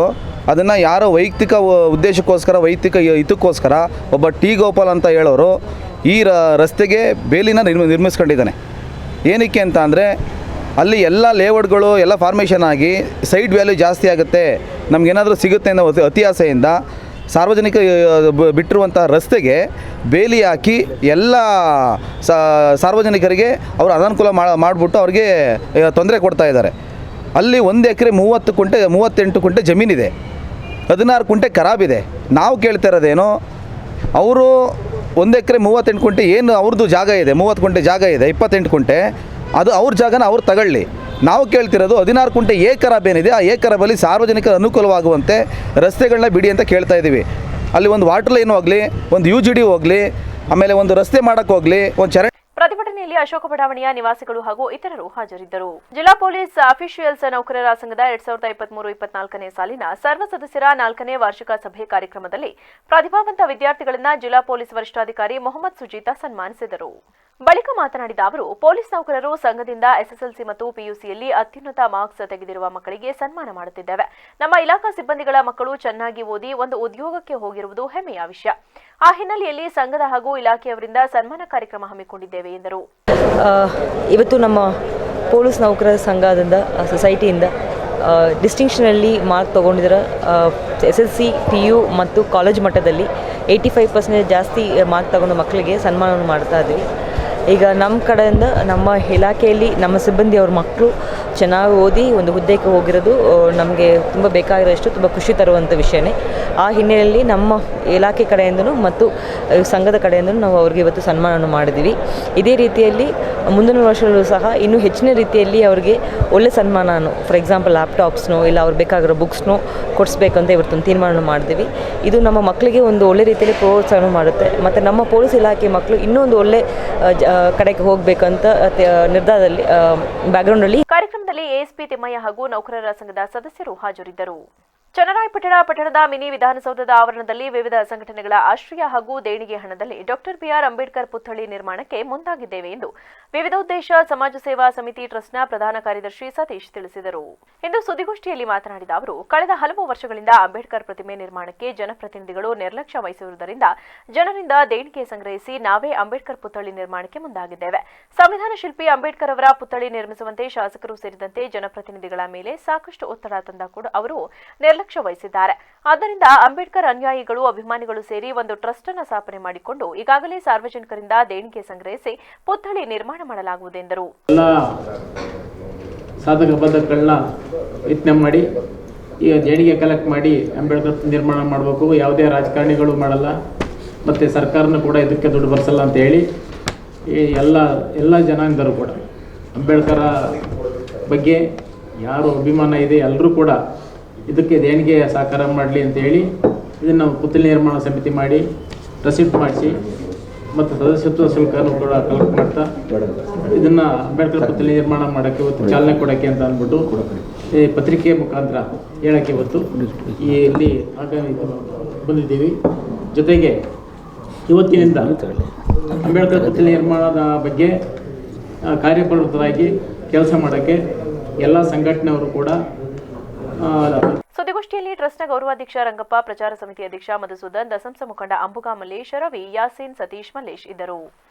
ಅದನ್ನು ಯಾರೋ ವೈಯಕ್ತಿಕ ಉದ್ದೇಶಕ್ಕೋಸ್ಕರ, ವೈಯಕ್ತಿಕ ಹಿತಕ್ಕೋಸ್ಕರ ಒಬ್ಬ ಟಿ ಗೋಪಾಲ್ ಅಂತ ಹೇಳೋರು ಈ ರಸ್ತೆಗೆ ಬೇಲಿನ ನಿರ್ಮಿಸ್ಕೊಂಡಿದ್ದಾನೆ. ಏನಕ್ಕೆ ಅಂತ ಅಂದರೆ ಅಲ್ಲಿ ಎಲ್ಲ ಲೇಔಟ್ಗಳು ಎಲ್ಲ ಫಾರ್ಮೇಷನ್ ಆಗಿ ಸೈಡ್ ವ್ಯಾಲ್ಯೂ ಜಾಸ್ತಿ ಆಗುತ್ತೆ, ನಮಗೇನಾದರೂ ಸಿಗುತ್ತೆ ಅನ್ನೋ ಅತಿ ಆಸೆಯಿಂದ ಸಾರ್ವಜನಿಕ ಬಿಟ್ಟಿರುವಂಥ ರಸ್ತೆಗೆ ಬೇಲಿ ಹಾಕಿ ಎಲ್ಲ ಸಾರ್ವಜನಿಕರಿಗೆ ಅವರು ಅನಾನುಕೂಲ ಮಾಡಿಬಿಟ್ಟು ಅವ್ರಿಗೆ ತೊಂದರೆ ಕೊಡ್ತಾ ಇದ್ದಾರೆ. ಅಲ್ಲಿ 1 ಎಕರೆ 38 ಕುಂಟೆ ಜಮೀನಿದೆ. 16 ಕುಂಟೆ ಖರಾಬಿದೆ. ನಾವು ಕೇಳ್ತಾ ಇರೋದೇನು, ಅವರು 1 ಎಕರೆ 38 ಕುಂಟೆ ಏನು ಅವ್ರದ್ದು ಜಾಗ ಇದೆ, 30 ಕುಂಟೆ ಜಾಗ ಇದೆ, 28 ಕುಂಟೆ, ಅದು ಅವ್ರ ಜಾಗನ ಅವ್ರು ತಗೊಳ್ಳಿ. ನಾವು ಕೇಳ್ತಿರೋದು 16 ಕುಂಟೆ ಖರಾಬ್ ಏನಿದೆ, ಆ ಖರಾಬಲ್ಲಿ ಸಾರ್ವಜನಿಕರ ಅನುಕೂಲವಾಗುವಂತೆ ರಸ್ತೆಗಳನ್ನ ಬಿಡಿ ಅಂತ ಕೇಳ್ತಾ ಇದ್ದೀವಿ. ಅಲ್ಲಿ ಒಂದು ವಾಟರ್ ಲೈನ್ ಹೋಗಲಿ, ಒಂದು UGD ಹೋಗಲಿ, ಆಮೇಲೆ ಒಂದು ರಸ್ತೆ ಮಾಡೋಕ್ಕೆ ಹೋಗಲಿ, ಒಂದು ಚರಂಡಿ. ಪ್ರತಿಭಟನೆಯಲ್ಲಿ ಅಶೋಕ ಬಡಾವಣೆಯ ನಿವಾಸಿಗಳು ಹಾಗೂ ಇತರರು ಹಾಜರಿದ್ದರು. ಜಿಲ್ಲಾ ಪೊಲೀಸ್ ಅಫಿಷಿಯಲ್ಸ್ ನೌಕರರ ಸಂಘದ 2023-24ನೇ ಸಾಲಿನ ಸರ್ವ ಸದಸ್ಯರ 4ನೇ ವಾರ್ಷಿಕ ಸಭೆ ಕಾರ್ಯಕ್ರಮದಲ್ಲಿ ಪ್ರತಿಭಾವಂತ ವಿದ್ಯಾರ್ಥಿಗಳನ್ನ ಜಿಲ್ಲಾ ಪೊಲೀಸ್ ವರಿಷ್ಠಾಧಿಕಾರಿ ಮೊಹಮ್ಮದ್ ಸುಜೀತಾ ಸನ್ಮಾನಿಸಿದರು. ಬಳಿಕ ಮಾತನಾಡಿದ ಅವರು, ಪೊಲೀಸ್ ನೌಕರರು ಸಂಘದಿಂದ SSLC ಮತ್ತು PUCಯಲ್ಲಿ ಅತ್ಯುನ್ನತ ಮಾರ್ಕ್ಸ್ ತೆಗೆದಿರುವ ಮಕ್ಕಳಿಗೆ ಸನ್ಮಾನ ಮಾಡುತ್ತಿದ್ದೇವೆ. ನಮ್ಮ ಇಲಾಖಾ ಸಿಬ್ಬಂದಿಗಳ ಮಕ್ಕಳು ಚೆನ್ನಾಗಿ ಓದಿ ಒಂದು ಉದ್ಯೋಗಕ್ಕೆ ಹೋಗಿರುವುದು ಹೆಮ್ಮೆಯ ವಿಷಯ. ಆ ಹಿನ್ನೆಲೆಯಲ್ಲಿ ಸಂಘದ ಹಾಗೂ ಇಲಾಖೆಯವರಿಂದ ಸನ್ಮಾನ ಕಾರ್ಯಕ್ರಮ ಹಮ್ಮಿಕೊಂಡಿದ್ದೇವೆ ಎಂದರು. ಇವತ್ತು ನಮ್ಮ ಪೊಲೀಸ್ ನೌಕರರ ಸಂಘದಿಂದ ಸೊಸೈಟಿಯಿಂದ ಡಿಸ್ಟಿಂಕ್ಷನಲ್ಲಿ ಮಾರ್ಕ್ ತೊಗೊಂಡಿದ್ದಾರೆ. SSLC, PU ಮತ್ತು ಕಾಲೇಜ್ ಮಟ್ಟದಲ್ಲಿ 85% ಜಾಸ್ತಿ ಮಾರ್ಕ್ ತಗೊಂಡು ಮಕ್ಕಳಿಗೆ ಸನ್ಮಾನವನ್ನು ಮಾಡ್ತಾ ಇದ್ದೀವಿ. ಈಗ ನಮ್ಮ ಕಡೆಯಿಂದ ನಮ್ಮ ಇಲಾಖೆಯಲ್ಲಿ ನಮ್ಮ ಸಿಬ್ಬಂದಿಯವ್ರ ಮಕ್ಕಳು ಚೆನ್ನಾಗಿ ಓದಿ ಒಂದು ಹುದ್ದೆಗೆ ಹೋಗಿರೋದು ನಮಗೆ ತುಂಬ ಬೇಕಾಗಿರೋಷ್ಟು ತುಂಬ ಖುಷಿ ತರುವಂಥ ವಿಷಯನೇ. ಆ ಹಿನ್ನೆಲೆಯಲ್ಲಿ ನಮ್ಮ ಇಲಾಖೆ ಕಡೆಯಿಂದನೂ ಮತ್ತು ಸಂಘದ ಕಡೆಯಿಂದನೂ ನಾವು ಅವ್ರಿಗೆ ಇವತ್ತು ಸನ್ಮಾನವನ್ನು ಮಾಡಿದ್ದೀವಿ. ಇದೇ ರೀತಿಯಲ್ಲಿ ಮುಂದಿನ ವರ್ಷದಲ್ಲೂ ಸಹ ಇನ್ನೂ ಹೆಚ್ಚಿನ ರೀತಿಯಲ್ಲಿ ಅವರಿಗೆ ಒಳ್ಳೆ ಸನ್ಮಾನನೂ, ಫಾರ್ ಎಕ್ಸಾಂಪಲ್ ಲ್ಯಾಪ್ಟಾಪ್ಸ್ನೋ ಇಲ್ಲ ಅವ್ರಿಗೆ ಬೇಕಾಗಿರೋ ಬುಕ್ಸ್ನೋ ಕೊಡಿಸ್ಬೇಕಂತ ಇವತ್ತೊಂದು ತೀರ್ಮಾನ ಮಾಡಿದ್ದೀವಿ. ಇದು ನಮ್ಮ ಮಕ್ಕಳಿಗೆ ಒಂದು ಒಳ್ಳೆ ರೀತಿಯಲ್ಲಿ ಪ್ರೋತ್ಸಾಹ ಮಾಡುತ್ತೆ ಮತ್ತು ನಮ್ಮ ಪೊಲೀಸ್ ಇಲಾಖೆ ಮಕ್ಕಳು ಇನ್ನೊಂದು ಒಳ್ಳೆ ಕಡೆಗೆ ಹೋಗಬೇಕಂತ ನಿರ್ಧಾರದಲ್ಲಿ ಬ್ಯಾಕ್ಗ್ರೌಂಡಲ್ಲಿ. ಕಾರ್ಯಕ್ರಮದಲ್ಲಿ ASP ತಿಮ್ಮಯ್ಯ ಹಾಗೂ ನೌಕರರ ಸಂಘದ ಸದಸ್ಯರು ಹಾಜರಿದ್ದರು. ಚನ್ನರಾಯಪಟ್ಟಣ ಪಟ್ಟಣದ ಮಿನಿ ವಿಧಾನಸೌಧದ ಆವರಣದಲ್ಲಿ ವಿವಿಧ ಸಂಘಟನೆಗಳ ಆಶ್ರಯ ಹಾಗೂ ದೇಣಿಗೆ ಹಣದಲ್ಲಿ ಡಾಕ್ಟರ್ BR ಅಂಬೇಡ್ಕರ್ ಪುತ್ಥಳಿ ನಿರ್ಮಾಣಕ್ಕೆ ಮುಂದಾಗಿದ್ದೇವೆ ಎಂದು ವಿವಿಧೋದ್ದೇಶ ಸಮಾಜ ಸೇವಾ ಸಮಿತಿ ಟ್ರಸ್ಟ್ನ ಪ್ರಧಾನ ಕಾರ್ಯದರ್ಶಿ ಸತೀಶ್ ತಿಳಿಸಿದರು. ಇಂದು ಸುದ್ದಿಗೋಷ್ಠಿಯಲ್ಲಿ ಮಾತನಾಡಿದ ಅವರು, ಕಳೆದ ಹಲವು ವರ್ಷಗಳಿಂದ ಅಂಬೇಡ್ಕರ್ ಪ್ರತಿಮೆ ನಿರ್ಮಾಣಕ್ಕೆ ಜನಪ್ರತಿನಿಧಿಗಳು ನಿರ್ಲಕ್ಷ್ಯ ವಹಿಸಿರುವುದರಿಂದ ಜನರಿಂದ ದೇಣಿಗೆ ಸಂಗ್ರಹಿಸಿ ನಾವೇ ಅಂಬೇಡ್ಕರ್ ಪುತ್ಥಳಿ ನಿರ್ಮಾಣಕ್ಕೆ ಮುಂದಾಗಿದ್ದೇವೆ. ಸಂವಿಧಾನ ಶಿಲ್ಪಿ ಅಂಬೇಡ್ಕರ್ ಅವರ ಪುತ್ಥಳಿ ನಿರ್ಮಿಸುವಂತೆ ಶಾಸಕರು ಸೇರಿದಂತೆ ಜನಪ್ರತಿನಿಧಿಗಳ ಮೇಲೆ ಸಾಕಷ್ಟು ಒತ್ತಡ ತಂದ ಕೂಡ ಅವರು ನಿರ್ಲಕ್ಷ್ಯ ವಹಿಸಿದ್ದಾರೆ. ಆದ್ದರಿಂದ ಅಂಬೇಡ್ಕರ್ ಅನುಯಾಯಿಗಳು, ಅಭಿಮಾನಿಗಳು ಸೇರಿ ಒಂದು ಟ್ರಸ್ಟ್ ಅನ್ನು ಸ್ಥಾಪನೆ ಮಾಡಿಕೊಂಡು ಈಗಾಗಲೇ ಸಾರ್ವಜನಿಕರಿಂದ ದೇಣಿಗೆ ಸಂಗ್ರಹಿಸಿ ಪುತ್ಥಳಿ ನಿರ್ಮಾಣ ಮಾಡಲಾಗುವುದು ಎಂದರು. ಸಾಧಕ ಬಾಧಕಗಳನ್ನ ಯತ್ನ ಮಾಡಿ ಈ ದೇಣಿಗೆ ಕಲೆಕ್ಟ್ ಮಾಡಿ ಅಂಬೇಡ್ಕರ್ ನಿರ್ಮಾಣ ಮಾಡಬೇಕು. ಯಾವುದೇ ರಾಜಕಾರಣಿಗಳು ಮಾಡಲ್ಲ ಮತ್ತು ಸರ್ಕಾರನೂ ಕೂಡ ಇದಕ್ಕೆ ದುಡ್ಡು ಬರ್ಸಲ್ಲ ಅಂತ ಹೇಳಿ ಈ ಎಲ್ಲ ಜನಾಂಗದವರು ಕೂಡ ಅಂಬೇಡ್ಕರ ಬಗ್ಗೆ ಯಾರು ಅಭಿಮಾನ ಇದೆ ಎಲ್ಲರೂ ಕೂಡ ಇದಕ್ಕೆ ದೇಣಿಗೆ ಸಹಕಾರ ಮಾಡಲಿ ಅಂತೇಳಿ ಇದನ್ನು ಪುತ್ಥಳಿ ನಿರ್ಮಾಣ ಸಮಿತಿ ಮಾಡಿ ರಸೀಟ್ ಮಾಡಿಸಿ ಮತ್ತು ಸದಸ್ಯತ್ವ ಶುಲ್ಕನೂ ಕೂಡ ಕಲೆಕ್ಟ್ ಮಾಡ್ತಾ ಇದನ್ನು ಅಂಬೇಡ್ಕರ್ ಪುತ್ಥಳಿ ನಿರ್ಮಾಣ ಮಾಡೋಕ್ಕೆ ಇವತ್ತು ಚಾಲನೆ ಕೊಡೋಕ್ಕೆ ಅಂತ ಅಂದ್ಬಿಟ್ಟು ಈ ಪತ್ರಿಕೆ ಮುಖಾಂತರ ಹೇಳೋಕ್ಕೆ ಇವತ್ತು ಇಲ್ಲಿ ಬಂದಿದ್ದೀವಿ. ಜೊತೆಗೆ ಇವತ್ತಿನಿಂದ ಅಂಬೇಡ್ಕರ್ ಪುತ್ಥಳಿ ನಿರ್ಮಾಣದ ಬಗ್ಗೆ ಕಾರ್ಯಪ್ರವೃತ್ತರಾಗಿ ಕೆಲಸ ಮಾಡೋಕ್ಕೆ ಎಲ್ಲ ಸಂಘಟನೆಯವರು ಕೂಡ. ಸುದ್ದಿಗೋಷ್ಠಿಯಲ್ಲಿ ಟ್ರಸ್ಟ್ನ ಗೌರವಾಧ್ಯಕ್ಷ ರಂಗಪ್ಪ, ಪ್ರಚಾರ ಸಮಿತಿ ಅಧ್ಯಕ್ಷ ಮಧುಸೂದನ್, ದಸಂಸ ಮುಖಂಡ ಅಂಬುಗಾ ಮಲ್ಲೇಶ್, ರವಿ, ಯಾಸೀನ್, ಸತೀಶ್, ಮಲ್ಲೇಶ್ ಇದ್ದರು.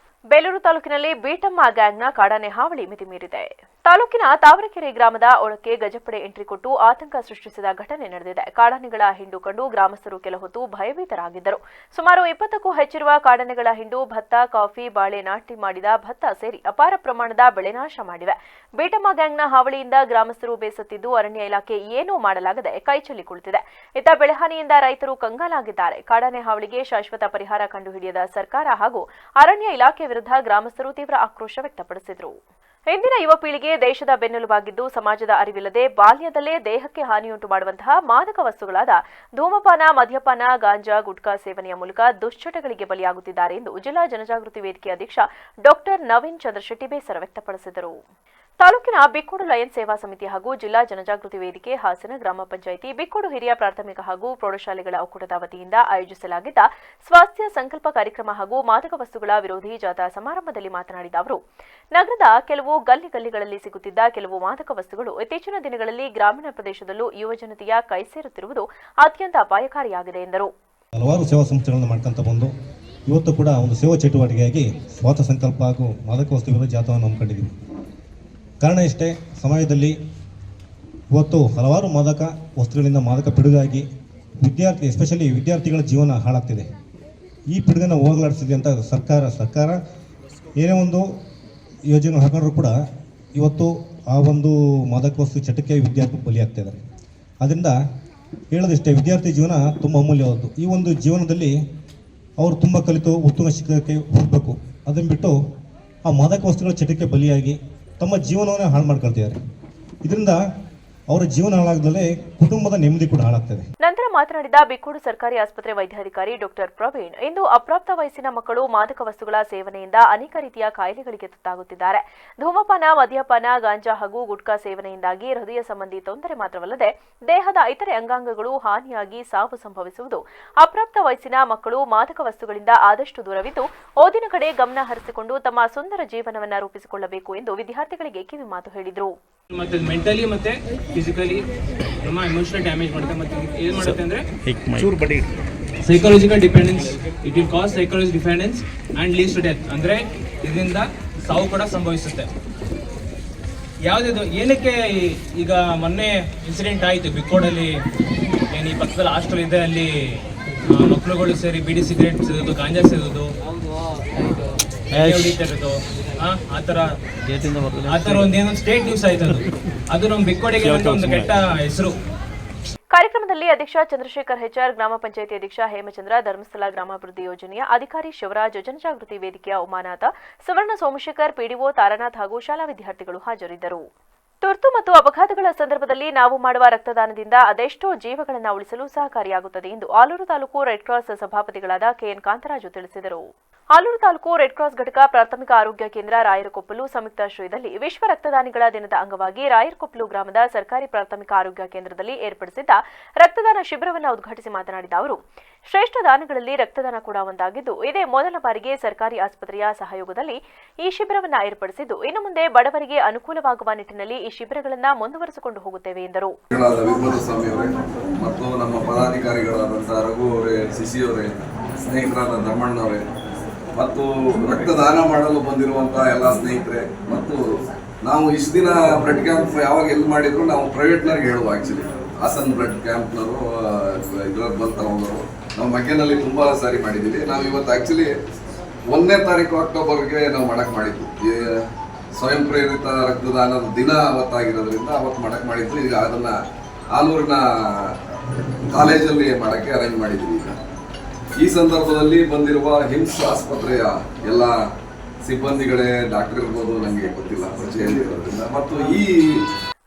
ಬೇಲೂರು ತಾಲೂಕಿನಲ್ಲಿ ಬೀಟಮ್ಮ ಗ್ಯಾಂಗ್ನ ಕಾಡಾನೆ ಹಾವಳಿ ಮಿತಿಮೀರಿದೆ. ತಾಲೂಕಿನ ತಾವರೆಕೆರೆ ಗ್ರಾಮದ ಒಳಕ್ಕೆ ಗಜಪಡೆ ಎಂಟ್ರಿ ಕೊಟ್ಟು ಆತಂಕ ಸೃಷ್ಟಿಸಿದ ಘಟನೆ ನಡೆದಿದೆ. ಕಾಡಾನೆಗಳ ಹಿಂಡು ಕಂಡು ಗ್ರಾಮಸ್ಥರು ಕೆಲ ಹೊತ್ತು ಭಯಭೀತರಾಗಿದ್ದರು. ಸುಮಾರು 20ಕ್ಕೂ ಹೆಚ್ಚಿರುವ ಕಾಡಾನೆಗಳ ಹಿಂಡು ಭತ್ತ, ಕಾಫಿ, ಬಾಳೆ ನಾಟಿ ಮಾಡಿದ ಭತ್ತ ಸೇರಿ ಅಪಾರ ಪ್ರಮಾಣದ ಬೆಳೆನಾಶ ಮಾಡಿವೆ. ಬೀಟಮ್ಮ ಗ್ಯಾಂಗ್ನ ಹಾವಳಿಯಿಂದ ಗ್ರಾಮಸ್ಥರು ಬೇಸತ್ತಿದ್ದು ಅರಣ್ಯ ಇಲಾಖೆ ಏನೂ ಮಾಡಲಾಗದೆ ಕೈಚೆಲ್ಲಿ ಕುಳಿತಿದೆ. ಇತ್ತ ಬೆಳೆಹಾನಿಯಿಂದ ರೈತರು ಕಂಗಾಲಾಗಿದ್ದಾರೆ. ಕಾಡಾನೆ ಹಾವಳಿಗೆ ಶಾಶ್ವತ ಪರಿಹಾರ ಕಂಡುಹಿಡಿಯದ ಸರ್ಕಾರ ಹಾಗೂ ಅರಣ್ಯ ಇಲಾಖೆ ವಿರುದ್ಧ ಗ್ರಾಮಸ್ಥರು ತೀವ್ರ ಆಕ್ರೋಶ ವ್ಯಕ್ತಪಡಿಸಿದರು. ಇಂದಿನ ಯುವ ಪೀಳಿಗೆ ದೇಶದ ಬೆನ್ನೆಲುಬಾಗಿದ್ದು ಸಮಾಜದ ಅರಿವಿಲ್ಲದೆ ಬಾಲ್ಯದಲ್ಲೇ ದೇಹಕ್ಕೆ ಹಾನಿಯುಂಟು ಮಾಡುವಂತಹ ಮಾದಕ ವಸ್ತುಗಳಾದ ಧೂಮಪಾನ, ಮದ್ಯಪಾನ, ಗಾಂಜಾ, ಗುಟ್ಕಾ ಸೇವನೆಯ ಮೂಲಕ ದುಶ್ಚಟಗಳಿಗೆ ಬಲಿಯಾಗುತ್ತಿದ್ದಾರೆ ಎಂದು ಜಿಲ್ಲಾ ಜನಜಾಗೃತಿ ವೇದಿಕೆ ಅಧ್ಯಕ್ಷ ಡಾಕ್ಟರ್ ನವೀನ್ ಚಂದ್ರಶೆಟ್ಟಿ ಬೇಸರ ವ್ಯಕ್ತಪಡಿಸಿದರು. ತಾಲೂಕಿನ ಬಿಕ್ಕೋಡು ಲಯನ್ಸ್ ಸೇವಾ ಸಮಿತಿ ಹಾಗೂ ಜಿಲ್ಲಾ ಜನಜಾಗೃತಿ ವೇದಿಕೆ, ಹಾಸನ ಗ್ರಾಮ ಪಂಚಾಯಿತಿ, ಬಿಕ್ಕೋಡು ಹಿರಿಯ ಪ್ರಾಥಮಿಕ ಹಾಗೂ ಪ್ರೌಢಶಾಲೆಗಳ ಒಕ್ಕೂಟದ ವತಿಯಿಂದ ಆಯೋಜಿಸಲಾಗಿದ್ದ ಸ್ವಾಸ್ಥ್ಯ ಸಂಕಲ್ಪ ಕಾರ್ಯಕ್ರಮ ಹಾಗೂ ಮಾದಕ ವಸ್ತುಗಳ ವಿರೋಧಿ ಜಾಥಾ ಸಮಾರಂಭದಲ್ಲಿ ಮಾತನಾಡಿದ ಅವರು, ನಗರದ ಕೆಲವು ಗಲ್ಲಿಗಳಲ್ಲಿ ಸಿಗುತ್ತಿದ್ದ ಕೆಲವು ಮಾದಕ ವಸ್ತುಗಳು ಇತ್ತೀಚಿನ ದಿನಗಳಲ್ಲಿ ಗ್ರಾಮೀಣ ಪ್ರದೇಶದಲ್ಲೂ ಯುವಜನತೆಯ ಕೈ ಸೇರುತ್ತಿರುವುದು ಅತ್ಯಂತ ಅಪಾಯಕಾರಿಯಾಗಿದೆ ಎಂದರು. ಹಲವಾರು ಸೇವಾ ಸಂಸ್ಥೆಗಳನ್ನು ಮಾಡ್ಕೊಂತ ಬಂದು ಇವತ್ತು ಕೂಡ ಒಂದು ಸೇವಾ ಚಟುವಟಿಕೆಯಾಗಿ ಸ್ವಾಸ್ಥ್ಯ ಸಂಕಲ್ಪ ಹಾಗೂ ಮಾದಕ ವಸ್ತು ವಿರೋಧಿ ಜಾಥಾವನ್ನು ಹಮ್ಮಿಕೊಂಡಿದ್ದೀವಿ. ಕಾರಣ ಇಷ್ಟೇ, ಸಮಾಜದಲ್ಲಿ ಇವತ್ತು ಹಲವಾರು ಮಾದಕ ವಸ್ತುಗಳಿಂದ ಮಾದಕ ಪಿಡುಗಾಗಿ ಎಸ್ಪೆಷಲಿ ವಿದ್ಯಾರ್ಥಿಗಳ ಜೀವನ ಹಾಳಾಗ್ತಿದೆ. ಈ ಪಿಡುಗನ್ನು ಹೋಗಲಾಡಿಸಿದೆ ಅಂತ ಸರ್ಕಾರ ಏನೇ ಒಂದು ಯೋಜನೆ ಹಾಕೊಂಡ್ರೂ ಕೂಡ ಇವತ್ತು ಆ ಒಂದು ಮಾದಕ ವಸ್ತು ಚಟಕ್ಕೆ ವಿದ್ಯಾರ್ಥಿ ಬಲಿಯಾಗ್ತಾ ಇದ್ದಾರೆ. ಆದ್ದರಿಂದ ಹೇಳೋದಿಷ್ಟೇ, ವಿದ್ಯಾರ್ಥಿ ಜೀವನ ತುಂಬ ಅಮೂಲ್ಯವಾದ್ದು. ಈ ಒಂದು ಜೀವನದಲ್ಲಿ ಅವರು ತುಂಬ ಕಲಿತು ಉತ್ತಮ ಶಿಕ್ಷಕಕ್ಕೆ ಹೋಗಬೇಕು. ಅದನ್ನು ಬಿಟ್ಟು ಆ ಮಾದಕ ವಸ್ತುಗಳ ಚಟಕ್ಕೆ ಬಲಿಯಾಗಿ ತಮ್ಮ ಜೀವನವನ್ನೇ ಹಾಳು ಮಾಡ್ಕೊಳ್ತಿದ್ದಾರೆ. ಇದರಿಂದ ಅವರ ಜೀವನ ಹಾಳಾಗದಲ್ಲೇ ಕುಟುಂಬದ ನೆಮ್ಮದಿ ಕೂಡ ಹಾಳಾಗ್ತದೆ. ನಂತರ ಮಾತನಾಡಿದ ಬಿಕ್ಕೂಡು ಸರ್ಕಾರಿ ಆಸ್ಪತ್ರೆ ವೈದ್ಯಾಧಿಕಾರಿ ಡಾಕ್ಟರ್ ಪ್ರವೀಣ್, ಇಂದು ಅಪ್ರಾಪ್ತ ವಯಸ್ಸಿನ ಮಕ್ಕಳು ಮಾದಕ ವಸ್ತುಗಳ ಸೇವನೆಯಿಂದ ಅನೇಕ ರೀತಿಯ ಕಾಯಿಲೆಗಳಿಗೆ ತುತ್ತಾಗುತ್ತಿದ್ದಾರೆ. ಧೂಮಪಾನ, ಮದ್ಯಪಾನ, ಗಾಂಜಾ ಹಾಗೂ ಗುಟ್ಕಾ ಸೇವನೆಯಿಂದಾಗಿ ಹೃದಯ ಸಂಬಂಧಿ ತೊಂದರೆ ಮಾತ್ರವಲ್ಲದೆ ದೇಹದ ಇತರೆ ಅಂಗಾಂಗಗಳು ಹಾನಿಯಾಗಿ ಸಾವು ಸಂಭವಿಸುವುದು. ಅಪ್ರಾಪ್ತ ವಯಸ್ಸಿನ ಮಕ್ಕಳು ಮಾದಕ ವಸ್ತುಗಳಿಂದ ಆದಷ್ಟು ದೂರವಿದ್ದು ಓದಿನ ಕಡೆ ಗಮನ ಹರಿಸಿಕೊಂಡು ತಮ್ಮ ಸುಂದರ ಜೀವನವನ್ನು ರೂಪಿಸಿಕೊಳ್ಳಬೇಕು ಎಂದು ವಿದ್ಯಾರ್ಥಿಗಳಿಗೆ ಕಿವಿಮಾತು ಹೇಳಿದರು. ಮತ್ತೆ ಮೆಂಟಲಿ ಮತ್ತೆ ಫಿಸಿಕಲಿ ನಮ್ಮ ಎಮೋಷನಲ್ ಡ್ಯಾಮೇಜ್ ಮಾಡುತ್ತೆ. ಮತ್ತೆ ಏನು ಮಾಡುತ್ತೆ ಅಂದರೆ psychological dependence, it will cause psychological dependence and leads to death. ಅಂದರೆ ಇದರಿಂದ ಸಾವು ಕೂಡ ಸಂಭವಿಸುತ್ತೆ. ಯಾವುದಿದು ಏನಕ್ಕೆ ಈಗ ಮೊನ್ನೆ ಇನ್ಸಿಡೆಂಟ್ ಆಯಿತು ಬಿಕ್ಕೋಡಲ್ಲಿ, ಏನು ಈ ಪಕ್ಕದಲ್ಲಿ ಹಾಸ್ಟೆಲ್ ಇದೆ, ಅಲ್ಲಿ ಮಕ್ಕಳುಗಳು ಸೇರಿ ಬಿಡಿ ಸಿಗರೇಟ್ ಸೇದೋದು, ಗಾಂಜಾ ಸೇದೋದು, ಹೊಡಿತಿರೋದು, ಆ ಥರ ಒಂದೇನೋ ಸ್ಟೇಟ್ ನ್ಯೂಸ್ ಆಯ್ತು. ಅದು ನಮ್ಮ ಬಿಕ್ಕೋಡಿಗೆ ಒಂದು ಕೆಟ್ಟ ಹೆಸರು. ಕಾರ್ಯಕ್ರಮದಲ್ಲಿ ಅಧ್ಯಕ್ಷ ಚಂದ್ರಶೇಖರ್ ಹೆಚ್ಆರ್, ಗ್ರಾಮ ಪಂಚಾಯಿತಿ ಅಧ್ಯಕ್ಷ ಹೇಮಚಂದ್ರ, ಧರ್ಮಸ್ಥಳ ಗ್ರಾಮಾಭಿವೃದ್ಧಿ ಯೋಜನೆಯ ಅಧಿಕಾರಿ ಶಿವರಾಜ್, ಜನಜಾಗೃತಿ ವೇದಿಕೆಯ ಉಮಾನಾಥ, ಸುವರ್ಣ ಸೋಮಶೇಖರ್, ಪಿಡಿಒ ತಾರಾನಾಥ್ ಹಾಗೂ ಶಾಲಾ ವಿದ್ಯಾರ್ಥಿಗಳು ಹಾಜರಿದ್ದರು. ತುರ್ತು ಮತ್ತು ಅಪಘಾತಗಳ ಸಂದರ್ಭದಲ್ಲಿ ನಾವು ಮಾಡುವ ರಕ್ತದಾನದಿಂದ ಅದೆಷ್ಟೋ ಜೀವಗಳನ್ನು ಉಳಿಸಲು ಸಹಕಾರಿಯಾಗುತ್ತದೆ ಎಂದು ಆಲೂರು ತಾಲೂಕು ರೆಡ್ ಕ್ರಾಸ್ ಸಭಾಪತಿಗಳಾದ ಕೆಎನ್ ಕಾಂತರಾಜು ತಿಳಿಸಿದರು. ಆಲೂರು ತಾಲೂಕು ರೆಡ್ ಕ್ರಾಸ್ ಘಟಕ ಪ್ರಾಥಮಿಕ ಆರೋಗ್ಯ ಕೇಂದ್ರ ರಾಯರಕೊಪ್ಪಲು ಸಂಯುಕ್ತಾಶ್ರಯದಲ್ಲಿ ವಿಶ್ವ ರಕ್ತದಾನಿಗಳ ದಿನದ ಅಂಗವಾಗಿ ರಾಯರಕೊಪ್ಪಲು ಗ್ರಾಮದ ಸರ್ಕಾರಿ ಪ್ರಾಥಮಿಕ ಆರೋಗ್ಯ ಕೇಂದ್ರದಲ್ಲಿ ಏರ್ಪಡಿಸಿದ್ದ ರಕ್ತದಾನ ಶಿಬಿರವನ್ನು ಉದ್ಘಾಟಿಸಿ ಮಾತನಾಡಿದ ಅವರು, ಶ್ರೇಷ್ಠ ದಾನಗಳಲ್ಲಿ ರಕ್ತದಾನ ಕೂಡ ಒಂದಾಗಿದ್ದು ಇದೇ ಮೊದಲ ಬಾರಿಗೆ ಸರ್ಕಾರಿ ಆಸ್ಪತ್ರೆಯ ಸಹಯೋಗದಲ್ಲಿ ಈ ಶಿಬಿರವನ್ನು ಏರ್ಪಡಿಸಿದ್ದು ಇನ್ನು ಮುಂದೆ ಬಡವರಿಗೆ ಅನುಕೂಲವಾಗುವ ನಿಟ್ಟಿನಲ್ಲಿ ಈ ಶಿಬಿರಗಳನ್ನು ಮುಂದುವರಿಸಿಕೊಂಡು ಹೋಗುತ್ತೇವೆ ಎಂದರು. ಮತ್ತು ನಮ್ಮ ಪದಾಧಿಕಾರಿಗಳಾದಂತಹ ರಘು ಅವರೇ, ಸಿಸಿ ಅವರೇ, ಸ್ನೇಹಿತರಾದ ಧರ್ಮಣ್ಣವರೇ ಮತ್ತು ರಕ್ತದಾನ ಮಾಡಲು ಬಂದಿರುವಂತಹ ಎಲ್ಲ ಸ್ನೇಹಿತರೆ, ಮತ್ತು ನಾವು ಇಷ್ಟು ದಿನ ಬ್ಲಡ್ ಕ್ಯಾಂಪ್ ಯಾವಾಗ ಎಲ್ಲಿ ಮಾಡಿದ್ರು ನಾವು ಪ್ರೈವೇಟ್ನವ್ರಿಗೆ ಹೇಳುವ, ಆ್ಯಕ್ಚುಲಿ ಹಾಸನ್ ಬ್ಲಡ್ ಕ್ಯಾಂಪ್ನವರು ಇದ್ರಲ್ಲಿ ಬಂತ ಹೋಗೋರು ನಾವು ಮಕೆನಲ್ಲಿ ತುಂಬ ಸಾರಿ ಮಾಡಿದ್ದೀವಿ. ನಾವು ಇವತ್ತು ಆ್ಯಕ್ಚುಲಿ 1ನೇ ತಾರೀಕು ಅಕ್ಟೋಬರ್ಗೆ ನಾವು ಮಾಡಕ್ಕೆ ಮಾಡಿದ್ದು, ಸ್ವಯಂ ಪ್ರೇರಿತ ರಕ್ತದಾನದ ದಿನ ಅವತ್ತಾಗಿರೋದ್ರಿಂದ ಅವತ್ತು ಮಾಡಕ್ಕೆ ಮಾಡಿದ್ವಿ. ಈಗ ಅದನ್ನು ಆಲೂರಿನ ಕಾಲೇಜಲ್ಲಿ ಮಾಡೋಕ್ಕೆ ಅರೇಂಜ್ ಮಾಡಿದ್ದೀವಿ. ಈಗ ಈ ಸಂದರ್ಭದಲ್ಲಿ ಬಂದಿರುವ ಹಿಮ್ಸ್ ಆಸ್ಪತ್ರೆಯ ಎಲ್ಲ ಸಿಬ್ಬಂದಿಗಳೇ, ಡಾಕ್ಟರ್ ಇರ್ಬೋದು, ನನಗೆ ಗೊತ್ತಿಲ್ಲ, ಪರಿಚಯ ಇರೋದ್ರಿಂದ, ಮತ್ತು ಈ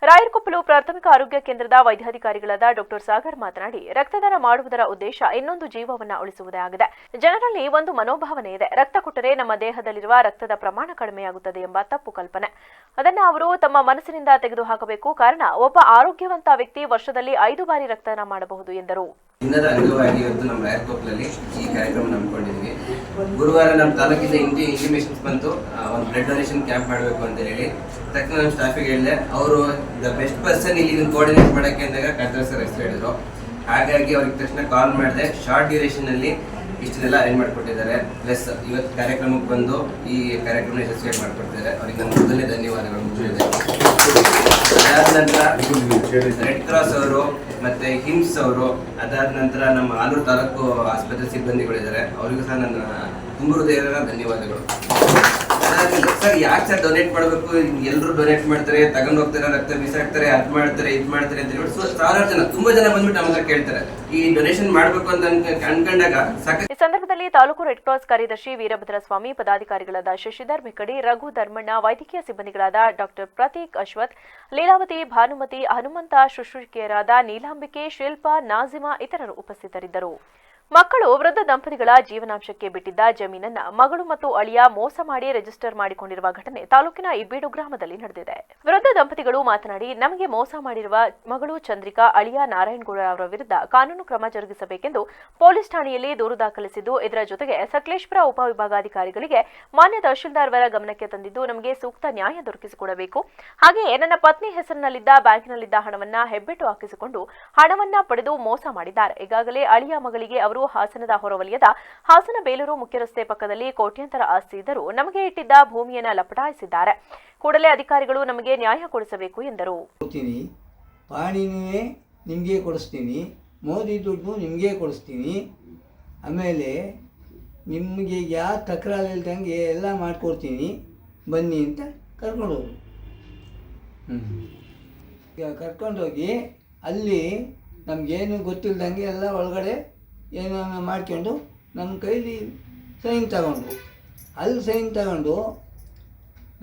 ರಾಯರಕೊಪ್ಪಲು ಪ್ರಾಥಮಿಕ ಆರೋಗ್ಯ ಕೇಂದ್ರದ ವೈದ್ಯಾಧಿಕಾರಿಗಳಾದ ಡಾಕ್ಟರ್ ಸಾಗರ್ ಮಾತನಾಡಿ, ರಕ್ತದಾನ ಮಾಡುವುದರ ಉದ್ದೇಶ ಇನ್ನೊಂದು ಜೀವವನ್ನು ಉಳಿಸುವುದೇ ಆಗಿದೆ. ಜನರಲ್ಲಿ ಒಂದು ಮನೋಭಾವನೆ ಇದೆ, ರಕ್ತ ಕೊಟ್ಟರೆ ನಮ್ಮ ದೇಹದಲ್ಲಿರುವ ರಕ್ತದ ಪ್ರಮಾಣ ಕಡಿಮೆಯಾಗುತ್ತದೆ ಎಂಬ ತಪ್ಪು ಕಲ್ಪನೆ. ಅದನ್ನು ಅವರು ತಮ್ಮ ಮನಸ್ಸಿನಿಂದ ತೆಗೆದುಹಾಕಬೇಕು. ಕಾರಣ, ಒಬ್ಬ ಆರೋಗ್ಯವಂತ ವ್ಯಕ್ತಿ ವರ್ಷದಲ್ಲಿ 5 ಬಾರಿ ರಕ್ತದಾನ ಮಾಡಬಹುದು ಎಂದರು. ದಿನದ ಅಂಗವಾಗಿ ಇವತ್ತು ನಮ್ಮ ರಾಯರಕೊಪ್ಪಲಲ್ಲಿ ಈ ಕಾರ್ಯಕ್ರಮ ನಂಬಿಕೊಂಡಿದ್ವಿ. ಗುರುವಾರ ನಮ್ಮ ತಾಲೂಕಿಂದ ಇಂಟಿಮೇಷನ್ಸ್ ಬಂತು, ಒಂದು ಬ್ಲಡ್ ಡೊನೇಷನ್ ಕ್ಯಾಂಪ್ ಮಾಡಬೇಕು ಅಂತ ಹೇಳಿ. ತಕ್ಷಣ ನಮ್ಮ ಸ್ಟಾಫಿಗೆ ಹೇಳಿದೆ, ಅವರು ದ ಬೆಸ್ಟ್ ಪರ್ಸನ್ ಇಲ್ಲಿ ಇದನ್ನು ಕೋಆರ್ಡಿನೇಟ್ ಮಾಡೋಕ್ಕೆ ಅಂದಾಗ ಕಾಂತರಾಜ್ ಸರ್ ಹೆಸರು ಹೇಳಿದ್ರು. ಹಾಗಾಗಿ ಅವ್ರಿಗೆ ತಕ್ಷಣ ಕಾಲ್ ಮಾಡಿದೆ. ಶಾರ್ಟ್ ಡ್ಯೂರೇಷನಲ್ಲಿ ಇಷ್ಟನ್ನೆಲ್ಲ ಅರೇಂಜ್ ಮಾಡಿಕೊಟ್ಟಿದ್ದಾರೆ. ಪ್ಲಸ್ ಇವತ್ತು ಕಾರ್ಯಕ್ರಮಕ್ಕೆ ಬಂದು ಈ ಕಾರ್ಯಕ್ರಮ ಯಶಸ್ವಿಯಾಗಿ ಮಾಡಿಕೊಡ್ತಿದ್ದಾರೆ. ಅವ್ರಿಗೆ ನನ್ನ ಮೊದಲನೇ ಧನ್ಯವಾದಗಳು ಮುಚ್ಚಿದೆ. ಅದಾದ ನಂತರ ರೆಡ್ ಕ್ರಾಸ್ ಅವರು ಮತ್ತು ಹಿಮ್ಸ್ ಅವರು, ಅದಾದ ನಂತರ ನಮ್ಮ ಆಲೂರು ತಾಲೂಕು ಆಸ್ಪತ್ರೆ ಸಿಬ್ಬಂದಿಗಳಿದ್ದಾರೆ, ಅವರಿಗೂ ಸಹ ನನ್ನ ತುಂಬ ಹೃದಯದ ಧನ್ಯವಾದಗಳು. ಸರ್ ಯಾಕೆ ಸರ್ ಡೊನೇಟ್ ಮಾಡಬೇಕು, ಎಲ್ಲರೂ ಡೊನೇಟ್ ಮಾಡ್ತಾರೆ, ತಗೊಂಡು ಹೋಗ್ತಾರೆ, ರಕ್ತ ಬಿಸಾಕ್ತಾರೆ, ಅದು ಮಾಡ್ತಾರೆ, ಇದು ಮಾಡ್ತಾರೆ ಅಂತ ಹೇಳ್ಬಿಟ್ಟು ಸಾವಿರಾರು ಜನ, ತುಂಬಾ ಜನ ಬಂದ್ಬಿಟ್ಟು ನಮ್ಮ ಹತ್ರ ಕೇಳ್ತಾರೆ. ಈ ಡೊನೇಷನ್ ಮಾಡಬೇಕು ಅಂತ ಅನ್ಕೊಂಡಾಗ ಸಾಕಷ್ಟು. ಈ ಸಂದರ್ಭದಲ್ಲಿ ತಾಲೂಕು ರೆಡ್ ಕ್ರಾಸ್ ಕಾರ್ಯದರ್ಶಿ ವೀರಭದ್ರಸ್ವಾಮಿ, ಪದಾಧಿಕಾರಿಗಳಾದ ಶಶಿಧರ್ ಮೆಕ್ಕಡಿ, ರಘು ಧರ್ಮಣ್ಣ, ವೈದ್ಯಕೀಯ ಸಿಬ್ಬಂದಿಗಳಾದ ಡಾಕ್ಟರ್ ಪ್ರತೀಕ್ ಅಶ್ವಥ್, ಲೀಲಾವತಿ, ಭಾನುಮತಿ, ಹನುಮಂತ, ಶುಶ್ರೂಷಕಿಯರಾದ ನೀಲಾಂಬಿಕೆ, ಶಿಲ್ಪಾ, ನಾಜಿಮಾ ಇತರರು ಉಪಸ್ಥಿತರಿದ್ದರು. ಮಕ್ಕಳು ವೃದ್ಧ ದಂಪತಿಗಳ ಜೀವನಾಂಶಕ್ಕೆ ಬಿಟ್ಟಿದ್ದ ಜಮೀನನ್ನ ಮಗಳು ಮತ್ತು ಅಳಿಯ ಮೋಸ ಮಾಡಿ ರಿಜಿಸ್ಟರ್ ಮಾಡಿಕೊಂಡಿರುವ ಘಟನೆ ತಾಲೂಕಿನ ಇಬ್ಬೇಡು ಗ್ರಾಮದಲ್ಲಿ ನಡೆದಿದೆ. ವೃದ್ಧ ದಂಪತಿಗಳು ಮಾತನಾಡಿ, ನಮಗೆ ಮೋಸ ಮಾಡಿರುವ ಮಗಳು ಚಂದ್ರಿಕಾ, ಅಳಿಯ ನಾರಾಯಣಗೌಡ ಅವರ ವಿರುದ್ಧ ಕಾನೂನು ಕ್ರಮ ಜರುಗಿಸಬೇಕೆಂದು ಪೊಲೀಸ್ ಠಾಣೆಯಲ್ಲಿ ದೂರು ದಾಖಲಿಸಿದ್ದು, ಇದರ ಜೊತೆಗೆ ಸಕಲೇಶಪುರ ಉಪವಿಭಾಗಾಧಿಕಾರಿಗಳಿಗೆ ಮಾನ್ಯ ತಹಶೀಲ್ದಾರ್ ಅವರ ಗಮನಕ್ಕೆ ತಂದಿದ್ದು, ನಮಗೆ ಸೂಕ್ತ ನ್ಯಾಯ ದೊರಕಿಸಿಕೊಡಬೇಕು. ಹಾಗೆಯೇ ನನ್ನ ಪತ್ನಿ ಹೆಸರಿನಲ್ಲಿದ್ದ ಬ್ಯಾಂಕಿನಲ್ಲಿದ್ದ ಹಣವನ್ನ ಹೆಬ್ಬೆಟ್ಟು ಹಾಕಿಸಿಕೊಂಡು ಹಣವನ್ನ ಪಡೆದು ಮೋಸ ಮಾಡಿದ್ದಾರೆ. ಈಗಾಗಲೇ ಅಳಿಯ ಮಗಳಿಗೆ ಅವರು ಹಾಸನದ ಹೊರವಲಯದ ಹಾಸನ ಬೇಲೂರು ಮುಖ್ಯ ರಸ್ತೆ ಪಕ್ಕದಲ್ಲಿ ಕೋಟ್ಯಾಂತರ ಆಸ್ತಿ ಇದ್ದರೂ ನಮಗೆ ಇಟ್ಟಿದ್ದ ಭೂಮಿಯನ್ನು ಲಪಟಾಯಿಸಿದ್ದಾರೆ. ಕೂಡಲೇ ಅಧಿಕಾರಿಗಳು ನಮಗೆ ನ್ಯಾಯ ಕೊಡಿಸಬೇಕು ಎಂದರು. ಪಾಣಿನೇ ನಿಮಗೆ ಕೊಡಿಸ್ತೀನಿ, ಮೋದಿ ದುಡ್ಡು ನಿಮಗೆ ಕೊಡಿಸ್ತೀನಿ, ಆಮೇಲೆ ನಿಮಗೆ ಯಾವ ತಕರಾರು ಇಲ್ದಂಗೆ ಎಲ್ಲ ಮಾಡಿಕೊಡ್ತೀನಿ, ಬನ್ನಿ ಅಂತ ಕರ್ಕೊಂಡೋಗಿ. ಈಗ ಕರ್ಕೊಂಡೋಗಿ ಅಲ್ಲಿ ನಮಗೇನು ಗೊತ್ತಿಲ್ಲದಂಗೆ ಎಲ್ಲ ಒಳಗಡೆ ಏನೋ ಮಾಡ್ಕೊಂಡು ನಮ್ಮ ಕೈಲಿ ಸೈನ್ ತಗೊಂಡು ಅಲ್ಲಿ ಸೈನ್ ತಗೊಂಡು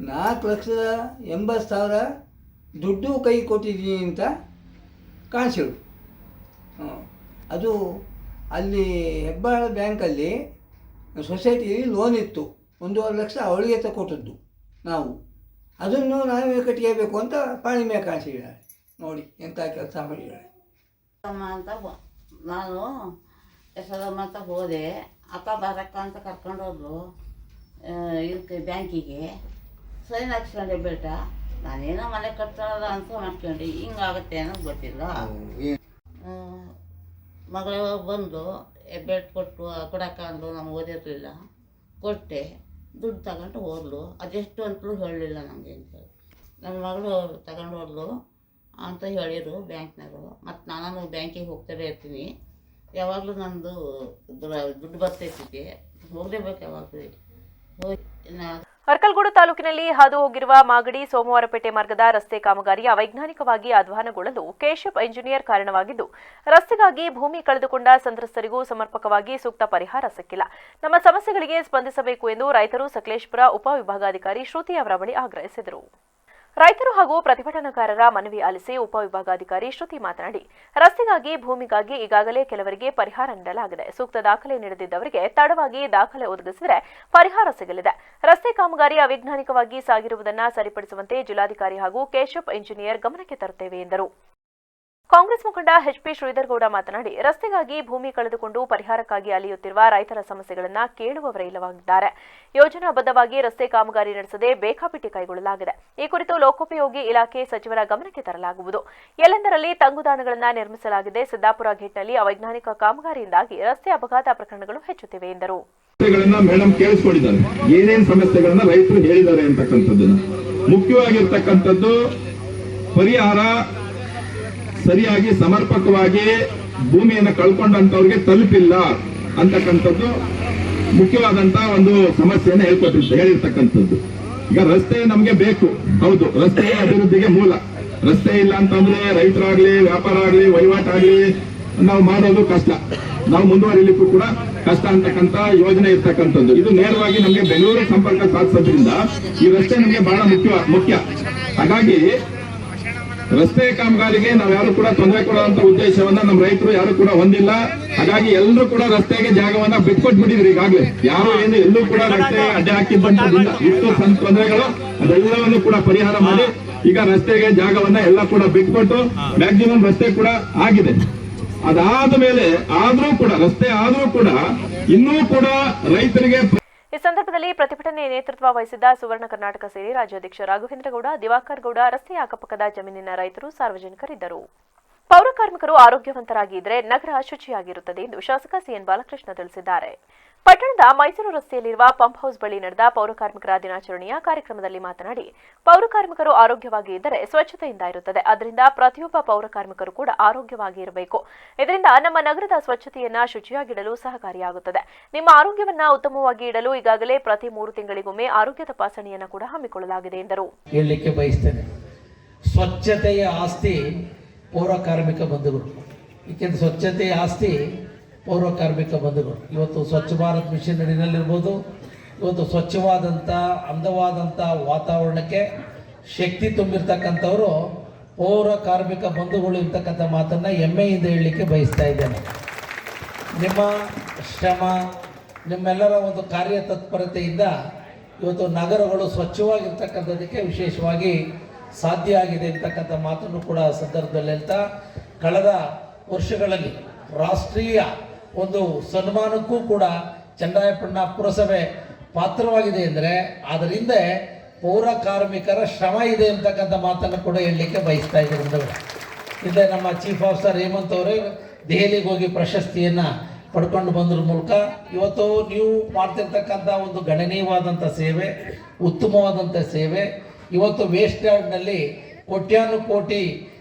4,80,000 ದುಡ್ಡು ಕೈ ಕೊಟ್ಟಿದ್ದೀನಿ ಅಂತ ಕಾಣಿಸಿರು. ಅದು ಅಲ್ಲಿ ಹೆಬ್ಬಾಳ ಬ್ಯಾಂಕಲ್ಲಿ ಸೊಸೈಟಿಯಲ್ಲಿ ಲೋನ್ ಇತ್ತು, 1.5 ಲಕ್ಷ ಅವಳಿಗೆ ತಗೊಟ್ಟದ್ದು ನಾವು. ಅದನ್ನು ನಾವೇ ಕಟ್ಟಿಗೆಬೇಕು ಅಂತ ಪಾಣಿ ಮೇಲೆ ಕಾಣಿಸಿದ್ದಾರೆ. ನೋಡಿ ಎಂಥ ಕೆಲಸ ಮಾಡಿದ್ದಾರೆ ಅಂತ. ನಾನು ಯಶೋದಮ್ಮ ಅಂತ ಹೋದೆ, ಅಕ್ಕ ಬರಕ್ಕ ಅಂತ ಕರ್ಕೊಂಡೋದ್ರು ಇದಕ್ಕೆ ಬ್ಯಾಂಕಿಗೆ. ಸೈನ್ ಹಾಕ್ಸ್ಕೊಂಡೆ ಬೇಟ, ನಾನೇನೋ ಮನೆ ಕಟ್ತಾಳಲ್ಲ ಅಂತ ಮಾಡ್ಕೊಂಡೆ, ಹಿಂಗಾಗುತ್ತೆ ಅನ್ನೋದು ಗೊತ್ತಿಲ್ಲ. ಮಗಳು ಬಂದು ಬೆಡ್ ಕೊಟ್ಟು ಕೊಡಕ್ಕ ಅಂದು ನಮ್ಗೆ ಓದಿರಲಿಲ್ಲ, ಕೊಟ್ಟೆ, ದುಡ್ಡು ತಗೊಂಡು ಹೋದ್ಲು. ಅದೆಷ್ಟು ಅಂತಲೂ ಹೇಳಲಿಲ್ಲ ನನಗೆ ಅಂತ ಹೇಳಿ. ನನ್ನ ಮಗಳು ತಗೊಂಡು ಹೋದ್ಲು ಅಂತ ಹೇಳಿದರು ಬ್ಯಾಂಕ್ನಾರು. ಮತ್ತು ನಾನು ಬ್ಯಾಂಕಿಗೆ ಹೋಗ್ತಾನೆ ಇರ್ತೀನಿ, ಯಾವಾಗಲೂ ನಂದು ದುಡ್ಡು ಬರ್ತೈತಿದೆ, ಹೋಗಲೇಬೇಕು ಯಾವಾಗಲೂ. ಅರ್ಕಲ್ಗೂಡು ತಾಲೂಕಿನಲ್ಲಿ ಹಾದು ಹೋಗಿರುವ ಮಾಗಡಿ ಸೋಮವಾರಪೇಟೆ ಮಾರ್ಗದ ರಸ್ತೆ ಕಾಮಗಾರಿ ಅವೈಜ್ಞಾನಿಕವಾಗಿ ಅಧ್ವಾನಗೊಳ್ಳಲು ಕೆಶಿಪ್ ಎಂಜಿನಿಯರ್ ಕಾರಣವಾಗಿದ್ದು, ರಸ್ತೆಗಾಗಿ ಭೂಮಿ ಕಳೆದುಕೊಂಡ ಸಂತ್ರಸ್ತರಿಗೂ ಸಮರ್ಪಕವಾಗಿ ಸೂಕ್ತ ಪರಿಹಾರ ಸಿಕ್ಕಿಲ್ಲ. ನಮ್ಮ ಸಮಸ್ಯೆಗಳಿಗೆ ಸ್ಪಂದಿಸಬೇಕು ಎಂದು ರೈತರು ಸಕಲೇಶಪುರ ಉಪವಿಭಾಗಾಧಿಕಾರಿ ಶ್ರುತಿ ಅವರ ಬಳಿ ಆಗ್ರಹಿಸಿದರು. ರೈತರು ಹಾಗೂ ಪ್ರತಿಭಟನಾಕಾರರ ಮನವಿ ಆಲಿಸಿ ಉಪವಿಭಾಗಾಧಿಕಾರಿ ಶ್ರುತಿ ಮಾತನಾಡಿ, ರಸ್ತೆಗಾಗಿ ಭೂಮಿಗಾಗಿ ಈಗಾಗಲೇ ಕೆಲವರಿಗೆ ಪರಿಹಾರ ನೀಡಲಾಗಿದೆ. ಸೂಕ್ತ ದಾಖಲೆ ನೀಡದಿದ್ದವರಿಗೆ ತಡವಾಗಿ ದಾಖಲೆ ಒದಗಿಸಿದರೆ ಪರಿಹಾರ ಸಿಗಲಿದೆ. ರಸ್ತೆ ಕಾಮಗಾರಿ ಅವೈಜ್ಞಾನಿಕವಾಗಿ ಸಾಗಿರುವುದನ್ನು ಸರಿಪಡಿಸುವಂತೆ ಜಿಲ್ಲಾಧಿಕಾರಿ ಹಾಗೂ ಕೆಶಿಪ್ ಎಂಜಿನಿಯರ್ ಗಮನಕ್ಕೆ ತರುತ್ತೇವೆ ಎಂದರು. ಕಾಂಗ್ರೆಸ್ ಮುಖಂಡ ಎಚ್ಪಿ ಶ್ರೀಧರ್ಗೌಡ ಮಾತನಾಡಿ, ರಸ್ತೆಗಾಗಿ ಭೂಮಿ ಕಳೆದುಕೊಂಡು ಪರಿಹಾರಕ್ಕಾಗಿ ಅಲೆಯುತ್ತಿರುವ ರೈತರ ಸಮಸ್ಯೆಗಳನ್ನು ಕೇಳುವವರೇ ಇಲ್ಲವಾಗಿದ್ದಾರೆ. ಯೋಜನಾಬದ್ಧವಾಗಿ ರಸ್ತೆ ಕಾಮಗಾರಿ ನಡೆಸದೆ ಬೇಕಾಬಿಟ್ಟಿ ಕೈಗೊಳ್ಳಲಾಗಿದೆ. ಈ ಕುರಿತು ಲೋಕೋಪಯೋಗಿ ಇಲಾಖೆ ಸಚಿವರ ಗಮನಕ್ಕೆ ತರಲಾಗುವುದು. ಎಲ್ಲೆಂದರಲ್ಲಿ ತಂಗುದಾಣಗಳನ್ನು ನಿರ್ಮಿಸಲಾಗಿದೆ. ಸಿದ್ದಾಪುರ ಗೇಟ್ನಲ್ಲಿ ಅವೈಜ್ಞಾನಿಕ ಕಾಮಗಾರಿಯಿಂದಾಗಿ ರಸ್ತೆ ಅಪಘಾತ ಪ್ರಕರಣಗಳು ಹೆಚ್ಚುತ್ತಿವೆ ಎಂದರು. ಮೇಡಮ್ ಕೇಳಿಸ್ಕೊಂಡಿದ್ದಾರೆ, ಏನೇನು ಸಮಸ್ಯೆಗಳನ್ನ ರೈತರು ಹೇಳಿದ್ದಾರೆ ಅಂತಕ್ಕಂಥದ್ದನ್ನ. ಮುಖ್ಯವಾಗಿರ್ತಕ್ಕಂಥದ್ದು ಪರಿಹಾರ ಸರಿಯಾಗಿ ಸಮರ್ಪಕವಾಗಿ ಭೂಮಿಯನ್ನು ಕಳ್ಕೊಂಡಂತವ್ರಿಗೆ ತಲುಪಿಲ್ಲ ಅಂತಕ್ಕಂಥದ್ದು ಮುಖ್ಯವಾದಂತಹ ಒಂದು ಸಮಸ್ಯೆಯನ್ನು ಹೇಳಿರ್ತಕ್ಕಂಥದ್ದು. ಈಗ ರಸ್ತೆ ನಮಗೆ ಬೇಕು, ಹೌದು, ರಸ್ತೆ ಅಭಿವೃದ್ಧಿಗೆ ಮೂಲ. ರಸ್ತೆ ಇಲ್ಲ ಅಂತಂದ್ರೆ ರೈತರಾಗ್ಲಿ, ವ್ಯಾಪಾರ ಆಗ್ಲಿ, ವಹಿವಾಟಾಗ್ಲಿ ನಾವು ಮಾಡೋದು ಕಷ್ಟ, ನಾವು ಮುಂದುವರಿಲಿಕ್ಕೂ ಕೂಡ ಕಷ್ಟ ಅಂತಕ್ಕಂಥ ಯೋಜನೆ ಇರ್ತಕ್ಕಂಥದ್ದು. ಇದು ನೇರವಾಗಿ ನಮಗೆ ಬೆಂಗಳೂರು ಸಂಪರ್ಕ ಸಾಧಿಸೋದ್ರಿಂದ ಈ ರಸ್ತೆ ನಮಗೆ ಬಹಳ ಮುಖ್ಯ. ಹಾಗಾಗಿ ರಸ್ತೆ ಕಾಮಗಾರಿಗೆ ನಾವ್ಯಾರು ಕೂಡ ತೊಂದರೆ ಕೊಡುವಂತ ಉದ್ದೇಶವನ್ನ ನಮ್ಮ ರೈತರು ಯಾರು ಕೂಡ ಹೊಂದಿಲ್ಲ. ಹಾಗಾಗಿ ಎಲ್ಲರೂ ಕೂಡ ರಸ್ತೆಗೆ ಜಾಗವನ್ನ ಬಿಟ್ಕೊಟ್ಬಿಟ್ಟಿದ್ರು. ಈಗಾಗಲೇ ಯಾರು ಏನು ಎಲ್ಲೂ ಕೂಡ ರಸ್ತೆ ಅಡ್ಡೆ ಹಾಕಿದ್ದಂತದಿಲ್ಲ. ಇಷ್ಟು ತೊಂದರೆಗಳು ಅದೆಲ್ಲವನ್ನು ಕೂಡ ಪರಿಹಾರ ಮಾಡಿ ಈಗ ರಸ್ತೆಗೆ ಜಾಗವನ್ನ ಎಲ್ಲ ಕೂಡ ಬಿಟ್ಕೊಟ್ಟು ಮ್ಯಾಕ್ಸಿಮಮ್ ರಸ್ತೆ ಕೂಡ ಆಗಿದೆ. ಅದಾದ ಮೇಲೆ ರಸ್ತೆ ಆದ್ರೂ ಕೂಡ ಇನ್ನೂ ಕೂಡ ರೈತರಿಗೆ. ಈ ಸಂದರ್ಭದಲ್ಲಿ ಪ್ರತಿಭಟನೆ ನೇತೃತ್ವ ವಹಿಸಿದ್ದ ಸುವರ್ಣ ಕರ್ನಾಟಕ ಸೇನೆ ರಾಜ್ಯಾಧ್ಯಕ್ಷ ರಾಘವೇಂದ್ರಗೌಡ, ದಿವಾಕರ್ ಗೌಡ, ರಸ್ತೆಯ ಅಕ್ಕಪಕ್ಕದ ಜಮೀನಿನ ರೈತರು, ಸಾರ್ವಜನಿಕರಿದ್ದರು. ಪೌರ ಕಾರ್ಮಿಕರು ಆರೋಗ್ಯವಂತರಾಗಿದ್ದರೆ ನಗರ ಶುಚಿಯಾಗಿರುತ್ತದೆ ಎಂದು ಶಾಸಕ ಸಿಎನ್ ಬಾಲಕೃಷ್ಣ ತಿಳಿಸಿದ್ದಾರೆ. ಪಟ್ಟಣದ ಮೈಸೂರು ರಸ್ತೆಯಲ್ಲಿರುವ ಪಂಪ್ ಹೌಸ್ ಬಳಿ ನಡೆದ ಪೌರ ಕಾರ್ಮಿಕರ ದಿನಾಚರಣೆಯ ಕಾರ್ಯಕ್ರಮದಲ್ಲಿ ಮಾತನಾಡಿ, ಪೌರ ಕಾರ್ಮಿಕರು ಆರೋಗ್ಯವಾಗಿ ಇದ್ದರೆ ಸ್ವಚ್ಛತೆಯಿಂದ ಇರುತ್ತದೆ. ಆದ್ದರಿಂದ ಪ್ರತಿಯೊಬ್ಬ ಪೌರ ಕಾರ್ಮಿಕರು ಕೂಡ ಆರೋಗ್ಯವಾಗಿ ಇರಬೇಕು. ಇದರಿಂದ ನಮ್ಮ ನಗರದ ಸ್ವಚ್ಛತೆಯನ್ನ ಶುಚಿಯಾಗಿಡಲು ಸಹಕಾರಿಯಾಗುತ್ತದೆ. ನಿಮ್ಮ ಆರೋಗ್ಯವನ್ನ ಉತ್ತಮವಾಗಿ ಇಡಲು ಈಗಾಗಲೇ ಪ್ರತಿ 3 ತಿಂಗಳಿಗೊಮ್ಮೆ ಆರೋಗ್ಯ ತಪಾಸಣೆಯನ್ನು ಕೂಡ ಹಮ್ಮಿಕೊಳ್ಳಲಾಗಿದೆ ಎಂದರು. ಹೇಳಲಿಕ್ಕೆ ಬಯಸ್ತೇನೆ, ಸ್ವಚ್ಛತೆಯ ಆಸ್ತಿ ಪೌರ ಕಾರ್ಮಿಕ ಬಂಧುಗಳು. ಏಕೆಂದರೆ ಸ್ವಚ್ಛತೆಯ ಆಸ್ತಿ ಪೌರ ಕಾರ್ಮಿಕ ಬಂಧುಗಳು. ಇವತ್ತು ಸ್ವಚ್ಛ ಭಾರತ್ ಮಿಷನ್ ಅಡಿನಲ್ಲಿರ್ಬೋದು, ಇವತ್ತು ಸ್ವಚ್ಛವಾದಂಥ ಅಂದವಾದಂಥ ವಾತಾವರಣಕ್ಕೆ ಶಕ್ತಿ ತುಂಬಿರ್ತಕ್ಕಂಥವರು ಪೌರ ಕಾರ್ಮಿಕ ಬಂಧುಗಳು ಇರ್ತಕ್ಕಂಥ ಮಾತನ್ನು ಹೆಮ್ಮೆಯಿಂದ ಹೇಳಲಿಕ್ಕೆ ಬಯಸ್ತಾ ಇದ್ದೇನೆ. ನಿಮ್ಮ ಶ್ರಮ, ನಿಮ್ಮೆಲ್ಲರ ಒಂದು ಕಾರ್ಯತತ್ಪರತೆಯಿಂದ ಇವತ್ತು ನಗರಗಳು ಸ್ವಚ್ಛವಾಗಿರ್ತಕ್ಕಂಥದ್ದಕ್ಕೆ ವಿಶೇಷವಾಗಿ ಸಾಧ್ಯ ಆಗಿದೆ ಅಂತಕ್ಕಂಥ ಮಾತನ್ನು ಕೂಡ ಸಂದರ್ಭದಲ್ಲಿ ಹೇಳ್ತಾ, ಕಳೆದ ವರ್ಷಗಳಲ್ಲಿ ರಾಷ್ಟ್ರೀಯ ಒಂದು ಸನ್ಮಾನಕ್ಕೂ ಕೂಡ ಚನ್ನರಾಯಪಟ್ಟಣ ಪುರಸಭೆ ಪಾತ್ರವಾಗಿದೆ ಅಂದರೆ ಅದರಿಂದ ಪೌರ ಕಾರ್ಮಿಕರ ಶ್ರಮ ಇದೆ ಅಂತಕ್ಕಂಥ ಮಾತನ್ನು ಕೂಡ ಹೇಳಲಿಕ್ಕೆ ಬಯಸ್ತಾ ಇದ್ದಾರೆ. ಇಲ್ಲೇ ನಮ್ಮ ಚೀಫ್ ಆಫೀಸರ್ ಹೇಮಂತ್ ಅವರೇ ದೆಹಲಿಗೆ ಹೋಗಿ ಪ್ರಶಸ್ತಿಯನ್ನು ಪಡ್ಕೊಂಡು ಬಂದ್ರ ಮೂಲಕ ಇವತ್ತು ನೀವು ಮಾಡ್ತಿರ್ತಕ್ಕಂಥ ಒಂದು ಗಣನೀಯವಾದಂಥ ಸೇವೆ, ಉತ್ತಮವಾದಂಥ ಸೇವೆ ಇವತ್ತು ವೇಸ್ಟ್ ಯಾರ್ಡ್ನಲ್ಲಿ ಕೋಟ್ಯಾನುಕೋಟಿ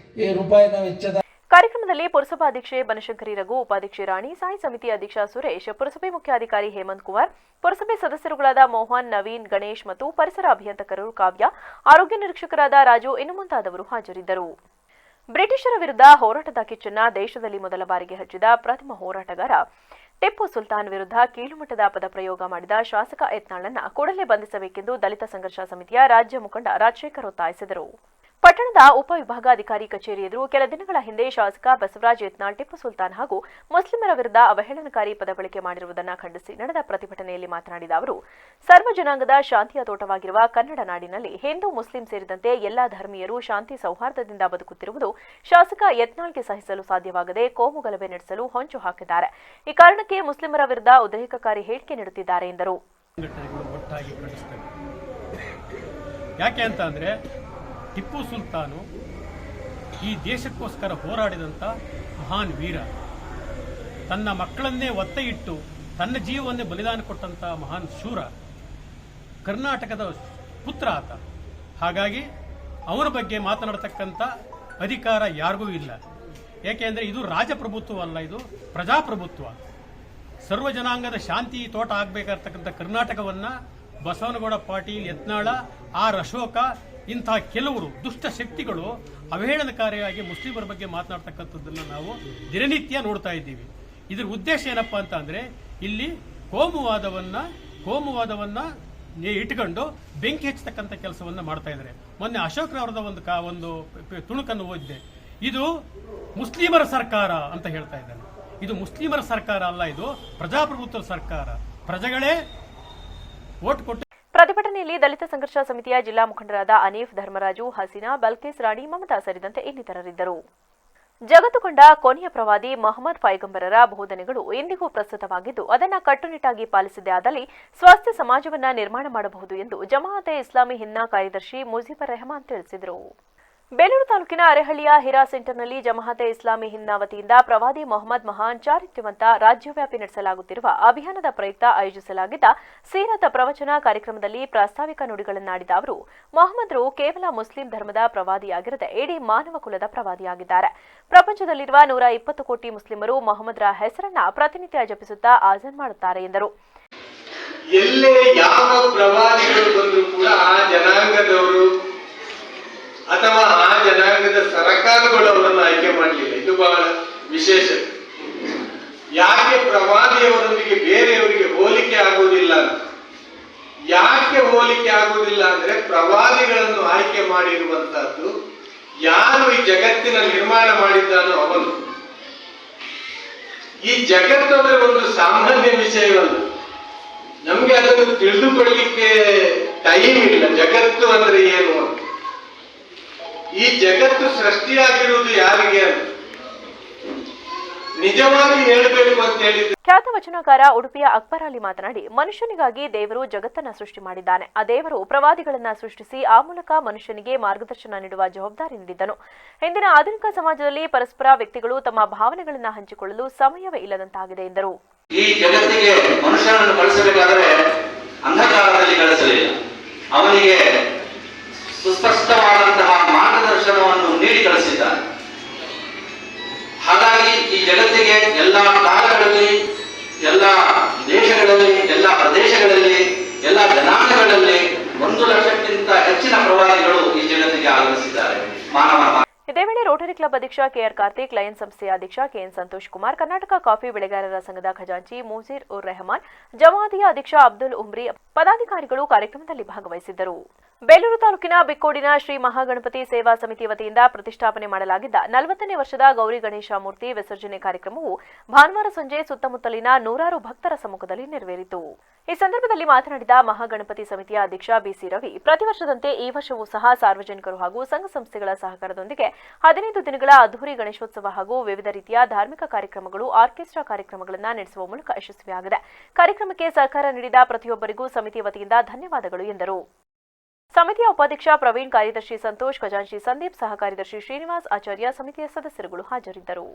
ರೂಪಾಯಿನ ವೆಚ್ಚದ. ಕಾರ್ಯಕ್ರಮದಲ್ಲಿ ಪುರಸಭಾಧ್ಯಕ್ಷೆ ಬನಶಂಕರಿ ರಘು, ಉಪಾಧ್ಯಕ್ಷೆ ರಾಣಿ, ಸಾಯಿ ಸಮಿತಿ ಅಧ್ಯಕ್ಷ ಸುರೇಶ್, ಪುರಸಭೆ ಮುಖ್ಯಾಧಿಕಾರಿ ಹೇಮಂತ್ ಕುಮಾರ್, ಪುರಸಭೆ ಸದಸ್ಯರುಗಳಾದ ಮೋಹನ್, ನವೀನ್, ಗಣೇಶ್ ಮತ್ತು ಪರಿಸರ ಅಭಿಯಂತಕರು ಕಾವ್ಯ, ಆರೋಗ್ಯ ನಿರೀಕ್ಷಕರಾದ ರಾಜು ಇನ್ನು ಮುಂತಾದವರು ಹಾಜರಿದ್ದರು. ಬ್ರಿಟಿಷರ ವಿರುದ್ಧ ಹೋರಾಟದ ಕಿಚ್ಚನ್ನ ದೇಶದಲ್ಲಿ ಮೊದಲ ಬಾರಿಗೆ ಹಚ್ಚಿದ ಪ್ರಥಮ ಹೋರಾಟಗಾರ ಟಿಪ್ಪು ಸುಲ್ತಾನ್ ವಿರುದ್ಧ ಕೀಳುಮಟ್ಟದ ಪದಪ್ರಯೋಗ ಮಾಡಿದ ಶಾಸಕ ಯತ್ನಾಳನ್ನ ಕೂಡಲೇ ಬಂಧಿಸಬೇಕೆಂದು ದಲಿತ ಸಂಘರ್ಷ ಸಮಿತಿಯ ರಾಜ್ಯ ಮುಖಂಡ ರಾಜಶೇಖರ್ ಒತ್ತಾಯಿಸಿದರು. ಪಟ್ಟಣದ ಉಪವಿಭಾಗಾಧಿಕಾರಿ ಕಚೇರಿ ಎದುರು ಕೆಲ ದಿನಗಳ ಹಿಂದೆ ಶಾಸಕ ಬಸವರಾಜ್ ಯತ್ನಾಳ್ ಟಿಪ್ಪು ಸುಲ್ತಾನ್ ಹಾಗೂ ಮುಸ್ಲಿಮರ ವಿರುದ್ಧ ಅವಹೇಳನಕಾರಿ ಪದ ಬಳಕೆ ಮಾಡಿರುವುದನ್ನು ಖಂಡಿಸಿ ನಡೆದ ಪ್ರತಿಭಟನೆಯಲ್ಲಿ ಮಾತನಾಡಿದ ಅವರು, ಸರ್ವ ಜನಾಂಗದ ಶಾಂತಿಯ ತೋಟವಾಗಿರುವ ಕನ್ನಡ ನಾಡಿನಲ್ಲಿ ಹಿಂದೂ ಮುಸ್ಲಿಂ ಸೇರಿದಂತೆ ಎಲ್ಲಾ ಧರ್ಮೀಯರು ಶಾಂತಿ ಸೌಹಾರ್ದದಿಂದ ಬದುಕುತ್ತಿರುವುದು ಶಾಸಕ ಯತ್ನಾಳ್ಗೆ ಸಹಿಸಲು ಸಾಧ್ಯವಾಗದೆ ಕೋಮು ಗಲಭೆ ನಡೆಸಲು ಹೊಂಚು ಹಾಕಿದ್ದಾರೆ. ಈ ಕಾರಣಕ್ಕೆ ಮುಸ್ಲಿಮರ ವಿರುದ್ಧ ಉದ್ರೇಕಕಾರಿ ಹೇಳಿಕೆ ನೀಡುತ್ತಿದ್ದಾರೆ ಎಂದರು. ಯಾಕೆ ಅಂತ ಅಂದ್ರೆ ಟಿಪ್ಪು ಸುಲ್ತಾನು ಈ ದೇಶಕ್ಕೋಸ್ಕರ ಹೋರಾಡಿದಂಥ ಮಹಾನ್ ವೀರ, ತನ್ನ ಮಕ್ಕಳನ್ನೇ ಒತ್ತೆ ಇಟ್ಟು ತನ್ನ ಜೀವವನ್ನೇ ಬಲಿದಾನ ಕೊಟ್ಟಂಥ ಮಹಾನ್ ಶೂರ, ಕರ್ನಾಟಕದ ಪುತ್ರ ಆತ. ಹಾಗಾಗಿ ಅವನ ಬಗ್ಗೆ ಮಾತನಾಡತಕ್ಕಂಥ ಅಧಿಕಾರ ಯಾರಿಗೂ ಇಲ್ಲ. ಏಕೆಂದರೆ ಇದು ರಾಜಪ್ರಭುತ್ವವಲ್ಲ, ಇದು ಪ್ರಜಾಪ್ರಭುತ್ವ. ಸರ್ವ ಜನಾಂಗದ ಶಾಂತಿ ತೋಟ ಆಗಬೇಕಾಗಿರ್ತಕ್ಕಂಥ ಕರ್ನಾಟಕವನ್ನು ಬಸವನಗೌಡ ಪಾಟೀಲ್, ಯತ್ನಾಳ, ಆರ್ ಅಶೋಕ ಇಂಥ ಕೆಲವರು ದುಷ್ಟ ಶಕ್ತಿಗಳು ಅವಹೇಳನಕಾರಿಯಾಗಿ ಮುಸ್ಲಿಮರ ಬಗ್ಗೆ ಮಾತನಾಡ್ತಕ್ಕಂಥದ್ದನ್ನು ನಾವು ದಿನನಿತ್ಯ ನೋಡ್ತಾ ಇದ್ದೀವಿ. ಇದರ ಉದ್ದೇಶ ಏನಪ್ಪಾ ಅಂತ ಅಂದ್ರೆ ಇಲ್ಲಿ ಕೋಮುವಾದವನ್ನ ಇಟ್ಕೊಂಡು ಬೆಂಕಿ ಹಚ್ಚತಕ್ಕಂಥ ಕೆಲಸವನ್ನ ಮಾಡ್ತಾ ಇದ್ದಾರೆ. ಮೊನ್ನೆ ಅಶೋಕ್ರವರದ ಒಂದು ತುಣುಕನ್ನು ಓದಿದೆ. ಇದು ಮುಸ್ಲಿಮರ ಸರ್ಕಾರ ಅಂತ ಹೇಳ್ತಾ ಇದ್ದಾನೆ. ಇದು ಮುಸ್ಲಿಮರ ಸರ್ಕಾರ ಅಲ್ಲ, ಇದು ಪ್ರಜಾಪ್ರಭುತ್ವ ಸರ್ಕಾರ. ಪ್ರಜೆಗಳೇ ಓಟ್ ಕೊಟ್ಟು. ಪ್ರತಿಭಟನೆಯಲ್ಲಿ ದಲಿತ ಸಂಘರ್ಷ ಸಮಿತಿಯ ಜಿಲ್ಲಾ ಮುಖಂಡರಾದ ಅನೀಫ್, ಧರ್ಮರಾಜು, ಹಸೀನಾ, ಬಲ್ಕೇಸ್, ರಾಣಿ, ಮಮತಾ ಸೇರಿದಂತೆ ಇನ್ನಿತರರಿದ್ದರು. ಜಗತ್ತು ಕಂಡ ಕೊನೆಯ ಪ್ರವಾದಿ ಮೊಹಮ್ಮದ್ ಪೈಗಂಬರರ ಬೋಧನೆಗಳು ಇಂದಿಗೂ ಪ್ರಸ್ತುತವಾಗಿದ್ದು ಅದನ್ನು ಕಟ್ಟುನಿಟ್ಟಾಗಿ ಪಾಲಿಸಿದ್ದೇ ಆದಲ್ಲಿ ಸ್ವಾಸ್ಥ್ಯ ಸಮಾಜವನ್ನ ನಿರ್ಮಾಣ ಮಾಡಬಹುದು ಎಂದು ಜಮಾಅತೆ ಇಸ್ಲಾಮಿ ಹಿಂದ್ನ ಕಾರ್ಯದರ್ಶಿ ಮುಜೀಬರ್ ರೆಹಮಾನ್ ತಿಳಿಸಿದರು. ಬೇಲೂರು ತಾಲೂಕಿನ ಅರೆಹಳ್ಳಿಯ ಹಿರಾ ಸೆಂಟರ್ನಲ್ಲಿ ಜಮಾಅತೆ ಇಸ್ಲಾಮಿ ಹಿಂದ್ನ ವತಿಯಿಂದ ಪ್ರವಾದಿ ಮೊಹಮ್ಮದ್ ಮಹಾನ್ ಚಾರಿತ್ರ್ಯವಂತ ರಾಜ್ಯವ್ಯಾಪಿ ನಡೆಸಲಾಗುತ್ತಿರುವ ಅಭಿಯಾನದ ಪ್ರಯುಕ್ತ ಆಯೋಜಿಸಲಾಗಿದ್ದ ಸೀರತ್ ಪ್ರವಚನ ಕಾರ್ಯಕ್ರಮದಲ್ಲಿ ಪ್ರಾಸ್ತಾವಿಕ ನುಡಿಗಳನ್ನಾಡಿದ ಅವರು, ಮೊಹಮ್ಮದ್ರು ಕೇವಲ ಮುಸ್ಲಿಂ ಧರ್ಮದ ಪ್ರವಾದಿಯಾಗಿರದೆ ಇಡೀ ಮಾನವ ಕುಲದ ಪ್ರವಾದಿಯಾಗಿದ್ದಾರೆ. ಪ್ರಪಂಚದಲ್ಲಿರುವ 120 ಕೋಟಿ ಮುಸ್ಲಿಮರು ಮೊಹಮ್ಮದ್ರ ಹೆಸರನ್ನ ಪ್ರತಿನಿತ್ಯ ಜಪಿಸುತ್ತಾ ಆಜನ್ ಮಾಡುತ್ತಾರೆ ಎಂದರು. ಎಲ್ಲೇ ಯಾವ ಪ್ರವಾದಿಗಳು ಬಂದರೂ ಕೂಡ ಆ ಜನಾಂಗದವರು ಅಥವಾ ಆ ಜನಾಂಗದ ಸರಕಾರಗಳು ಅವರನ್ನು ಆಯ್ಕೆ ಮಾಡಲಿಲ್ಲ. ಇದು ಬಹಳ ವಿಶೇಷ. ಯಾಕೆ ಪ್ರವಾದಿಯವರೊಂದಿಗೆ ಬೇರೆಯವರಿಗೆ ಹೋಲಿಕೆ ಆಗುವುದಿಲ್ಲ? ಯಾಕೆ ಹೋಲಿಕೆ ಆಗುವುದಿಲ್ಲ ಅಂದ್ರೆ ಪ್ರವಾದಿಗಳನ್ನು ಆಯ್ಕೆ ಮಾಡಿರುವಂತಹದ್ದು ಯಾರು ಈ ಜಗತ್ತಿನ ನಿರ್ಮಾಣ ಮಾಡಿದ್ದಾನೋ ಅವನು. ಈ ಜಗತ್ತು ಅಂದ್ರೆ ಒಂದು ಸಾಮಾನ್ಯ ವಿಷಯವಲ್ಲ. ನಮ್ಗೆ ಅದನ್ನು ತಿಳಿದುಕೊಳ್ಳಲಿಕ್ಕೆ ಟೈಮ್ ಇಲ್ಲ. ಜಗತ್ತು ಅಂದ್ರೆ ಏನು ಅಂತ. ಈ ಜಗತ್ತು ಸೃಷ್ಟಿಯಾಗಿರುವುದು ಯಾರಿಗೆ ಅಂತ ನಿಜವಾಗಿ ಹೇಳಬೇಕು ಅಂತ ಹೇಳಿದ್ರೆ, ಖ್ಯಾತ ವಚನಕಾರ ಉಡುಪಿಯ ಅಕ್ಬರ್ ಅಲಿ ಮಾತನಾಡಿ, ಮನುಷ್ಯನಿಗಾಗಿ ದೇವರು ಜಗತ್ತನ್ನ ಸೃಷ್ಟಿ ಮಾಡಿದ್ದಾನೆ. ಆ ದೇವರು ಪ್ರವಾದಿಗಳನ್ನ ಸೃಷ್ಟಿಸಿ ಆ ಮೂಲಕ ಮನುಷ್ಯನಿಗೆ ಮಾರ್ಗದರ್ಶನ ನೀಡುವ ಜವಾಬ್ದಾರಿ ನೀಡಿದ್ದನು. ಇಂದಿನ ಆಧುನಿಕ ಸಮಾಜದಲ್ಲಿ ಪರಸ್ಪರ ವ್ಯಕ್ತಿಗಳು ತಮ್ಮ ಭಾವನೆಗಳನ್ನ ಹಂಚಿಕೊಳ್ಳಲು ಸಮಯವೇ ಇಲ್ಲದಂತಾಗಿದೆ ಎಂದರು. ಈ ಜಗತ್ತಿಗೆ ಮನುಷ್ಯನನ್ನು ಕಳಿಸಬೇಕಾದರೆ ಅಂಧಕಾರದಲ್ಲಿ ಕಳಿಸಲಿಲ್ಲ. ಅವನಿಗೆ ಸುಸ್ಪಷ್ಟವಾದಂತಹ ಮಾರ್ಗದರ್ಶನವನ್ನು ನೀಡಿ ಕಳಿಸಿದ್ದಾನೆ. ಹಾಗಾಗಿ ಈ ಜಗತ್ತಿಗೆ ಎಲ್ಲ ಕಾಲಗಳಲ್ಲಿ, ಎಲ್ಲ ದೇಶಗಳಲ್ಲಿ, ಎಲ್ಲ ಪ್ರದೇಶಗಳಲ್ಲಿ, ಎಲ್ಲ ಜನಾಂಗಗಳಲ್ಲಿ 1 ಲಕ್ಷಕ್ಕಿಂತ ಹೆಚ್ಚಿನ ಪ್ರವಾದಿಗಳು ಈ ಜಗತ್ತಿಗೆ ಆಗಮಿಸಿದ್ದಾರೆ. ಮಾನವ. ಇದೇ ವೇಳೆ ರೋಟರಿ ಕ್ಲಬ್ ಅಧ್ಯಕ್ಷ ಕೆಆರ್ ಕಾರ್ತಿಕ್, ಲಯನ್ ಸಂಸ್ಥೆಯ ಅಧ್ಯಕ್ಷ ಕೆಎನ್ ಸಂತೋಷ್ ಕುಮಾರ್, ಕರ್ನಾಟಕ ಕಾಫಿ ಬೆಳೆಗಾರರ ಸಂಘದ ಖಜಾಂಚಿ ಮುಜೀರ್ ಉರ್ ರೆಹಮಾನ್, ಜಮಾಅತಿಯ ಅಧ್ಯಕ್ಷ ಅಬ್ದುಲ್ ಉಮ್ರಿ ಪದಾಧಿಕಾರಿಗಳು ಕಾರ್ಯಕ್ರಮದಲ್ಲಿ ಭಾಗವಹಿಸಿದ್ದರು. ಬೇಲೂರು ತಾಲೂಕಿನ ಬಿಕ್ಕೋಡಿನ ಶ್ರೀ ಮಹಾಗಣಪತಿ ಸೇವಾ ಸಮಿತಿ ವತಿಯಿಂದ ಪ್ರತಿಷ್ಠಾಪನೆ ಮಾಡಲಾಗಿದ್ದ 40ನೇ ವರ್ಷದ ಗೌರಿ ಗಣೇಶ ಮೂರ್ತಿ ವಿಸರ್ಜನೆ ಕಾರ್ಯಕ್ರಮವು ಭಾನುವಾರ ಸಂಜೆ ಸುತ್ತಮುತ್ತಲಿನ ನೂರಾರು ಭಕ್ತರ ಸಮ್ಮುಖದಲ್ಲಿ ನೆರವೇರಿತು. ಈ ಸಂದರ್ಭದಲ್ಲಿ ಮಾತನಾಡಿದ ಮಹಾಗಣಪತಿ ಸಮಿತಿಯ ಅಧ್ಯಕ್ಷ ಬಿಸಿ ರವಿ, ಪ್ರತಿ ವರ್ಷದಂತೆ ಈ ವರ್ಷವೂ ಸಹ ಸಾರ್ವಜನಿಕರು ಹಾಗೂ ಸಂಘ ಸಂಸ್ಥೆಗಳ ಸಹಕಾರದೊಂದಿಗೆ 15 ದಿನಗಳ ಅದ್ದೂರಿ ಗಣೇಶೋತ್ಸವ ಹಾಗೂ ವಿವಿಧ ರೀತಿಯ ಧಾರ್ಮಿಕ ಕಾರ್ಯಕ್ರಮಗಳು, ಆರ್ಕೆಸ್ಟ್ರಾ ಕಾರ್ಯಕ್ರಮಗಳನ್ನು ನಡೆಸುವ ಮೂಲಕ ಯಶಸ್ವಿಯಾಗಿದೆ. ಕಾರ್ಯಕ್ರಮಕ್ಕೆ ಸಹಕಾರ ನೀಡಿದ ಪ್ರತಿಯೊಬ್ಬರಿಗೂ ಸಮಿತಿ ವತಿಯಿಂದ ಧನ್ಯವಾದಗಳು ಎಂದರು. ಸಮಿತಿಯ ಉಪಾಧ್ಯಕ್ಷ ಪ್ರವೀಣ್, ಕಾರ್ಯದರ್ಶಿ ಸಂತೋಷ್, ಖಜಾಂಚಿ ಸಂದೀಪ್, ಸಹ ಕಾರ್ಯದರ್ಶಿ ಶ್ರೀನಿವಾಸ್ ಆಚಾರ್ಯ, ಸಮಿತಿಯ ಸದಸ್ಯರುಗಳು ಹಾಜರಿದ್ದರು.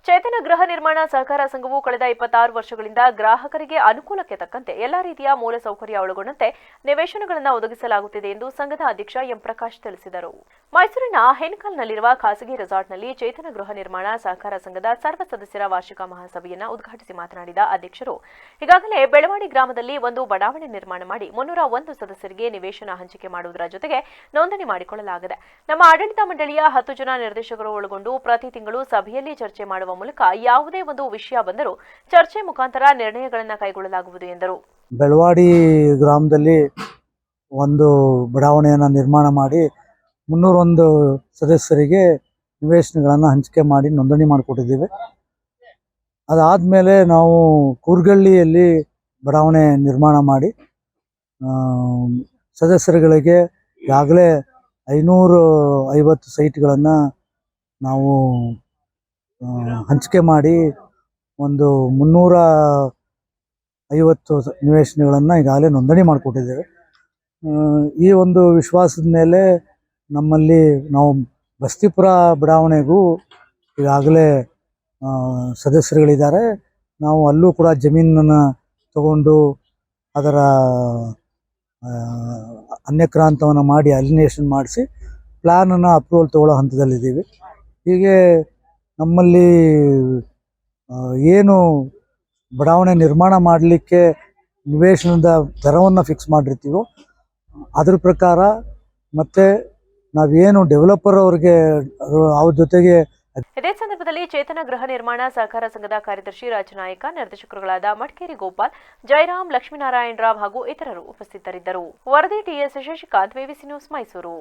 ಚೇತನ ಗೃಹ ನಿರ್ಮಾಣ ಸಹಕಾರ ಸಂಘವು ಕಳೆದ 26 ವರ್ಷಗಳಿಂದ ಗ್ರಾಹಕರಿಗೆ ಅನುಕೂಲಕ್ಕೆ ತಕ್ಕಂತೆ ಎಲ್ಲಾ ರೀತಿಯ ಮೂಲಸೌಕರ್ಯ ಒಳಗೊಂಡಂತೆ ನಿವೇಶನಗಳನ್ನು ಒದಗಿಸಲಾಗುತ್ತಿದೆ ಎಂದು ಸಂಘದ ಅಧ್ಯಕ್ಷ ಎಂ ಪ್ರಕಾಶ್ ತಿಳಿಸಿದರು. ಮೈಸೂರಿನ ಹೆನ್ಕಲ್ನಲ್ಲಿರುವ ಖಾಸಗಿ ರೆಸಾರ್ಟ್ನಲ್ಲಿ ಚೇತನ ಗೃಹ ನಿರ್ಮಾಣ ಸಹಕಾರ ಸಂಘದ ಸರ್ವ ಸದಸ್ಯರ ವಾರ್ಷಿಕ ಮಹಾಸಭೆಯನ್ನು ಉದ್ಘಾಟಿಸಿ ಮಾತನಾಡಿದ ಅಧ್ಯಕ್ಷರು, ಈಗಾಗಲೇ ಬೆಳವಾಡಿ ಗ್ರಾಮದಲ್ಲಿ ಒಂದು ಬಡಾವಣೆ ನಿರ್ಮಾಣ ಮಾಡಿ 301 ಸದಸ್ಯರಿಗೆ ನಿವೇಶನ ಹಂಚಿಕೆ ಮಾಡುವ ಮಾಡುವುದರ ಜೊತೆಗೆ ನೋಂದಣಿ ಮಾಡಿಕೊಳ್ಳಲಾಗಿದೆ. ನಮ್ಮ ಆಡಳಿತ ಮಂಡಳಿಯ 10 ಜನ ನಿರ್ದೇಶಕರು ಒಳಗೊಂಡು ಪ್ರತಿ ತಿಂಗಳು ಸಭೆಯಲ್ಲಿ ಚರ್ಚೆ ಮಾಡುವ ಮೂಲಕ ಯಾವುದೇ ಒಂದು ವಿಷಯ ಬಂದರೂ ಚರ್ಚೆ ಮುಖಾಂತರ ನಿರ್ಣಯಗಳನ್ನು ಕೈಗೊಳ್ಳಲಾಗುವುದು ಎಂದರು. ಬೆಳವಾಡಿ ಗ್ರಾಮದಲ್ಲಿ ಒಂದು ಬಡಾವಣೆಯನ್ನು ನಿರ್ಮಾಣ ಮಾಡಿ 301 ಸದಸ್ಯರಿಗೆ ನಿವೇಶನಗಳನ್ನು ಹಂಚಿಕೆ ಮಾಡಿ ನೋಂದಣಿ ಮಾಡಿಕೊಟ್ಟಿದ್ದೇವೆ. ಅದಾದಮೇಲೆ ನಾವು ಕೂರ್ಗಳ್ಳಿಯಲ್ಲಿ ಬಡಾವಣೆ ನಿರ್ಮಾಣ ಮಾಡಿ ಸದಸ್ಯರುಗಳಿಗೆ ಈಗಾಗಲೇ 550 ಸೈಟ್ಗಳನ್ನು ನಾವು ಹಂಚಿಕೆ ಮಾಡಿ ಒಂದು 350 ನಿವೇಶನಗಳನ್ನು ಈಗಾಗಲೇ ನೋಂದಣಿ ಮಾಡಿಕೊಟ್ಟಿದ್ದೇವೆ. ಈ ಒಂದು ವಿಶ್ವಾಸದ ಮೇಲೆ ನಮ್ಮಲ್ಲಿ ನಾವು ಬಸ್ತಿಪುರ ಬಡಾವಣೆಗೂ ಈಗಾಗಲೇ ಸದಸ್ಯರುಗಳಿದ್ದಾರೆ. ನಾವು ಅಲ್ಲೂ ಕೂಡ ಜಮೀನನ್ನು ತಗೊಂಡು ಅದರ ಅನ್ಯಕ್ರಾಂತವನ್ನು ಮಾಡಿ ಅಲಿನೇಷನ್ ಮಾಡಿಸಿ ಪ್ಲ್ಯಾನನ್ನು ಅಪ್ರೂವಲ್ ತಗೊಳ್ಳೋ ಹಂತದಲ್ಲಿದ್ದೀವಿ. ಹೀಗೆ ನಮ್ಮಲ್ಲಿ ಏನು ಬಡಾವಣೆ ನಿರ್ಮಾಣ ಮಾಡಲಿಕ್ಕೆ ನಿವೇಶನದ ದರವನ್ನು ಫಿಕ್ಸ್ ಮಾಡಿರ್ತೀವೋ ಅದ್ರ ಪ್ರಕಾರ ಮತ್ತು ನಾವೇನು ಡೆವಲಪರ್ ಅವ್ರಿಗೆ ಅವ್ರ ಜೊತೆಗೆ. ಇದೇ ಸಂದರ್ಭದಲ್ಲಿ ಚೇತನ ಗೃಹ ನಿರ್ಮಾಣ ಸಹಕಾರ ಸಂಘದ ಕಾರ್ಯದರ್ಶಿ ರಾಜನಾಯಕ, ನಿರ್ದೇಶಕರುಗಳಾದ ಮಡಿಕೇರಿ ಗೋಪಾಲ್, ಜಯರಾಮ್, ಲಕ್ಷ್ಮೀನಾರಾಯಣ ರಾವ್ ಹಾಗೂ ಇತರರು ಉಪಸ್ಥಿತರಿದ್ದರು. ವರದಿ TS Shashikanth, VVC News, Mysuru.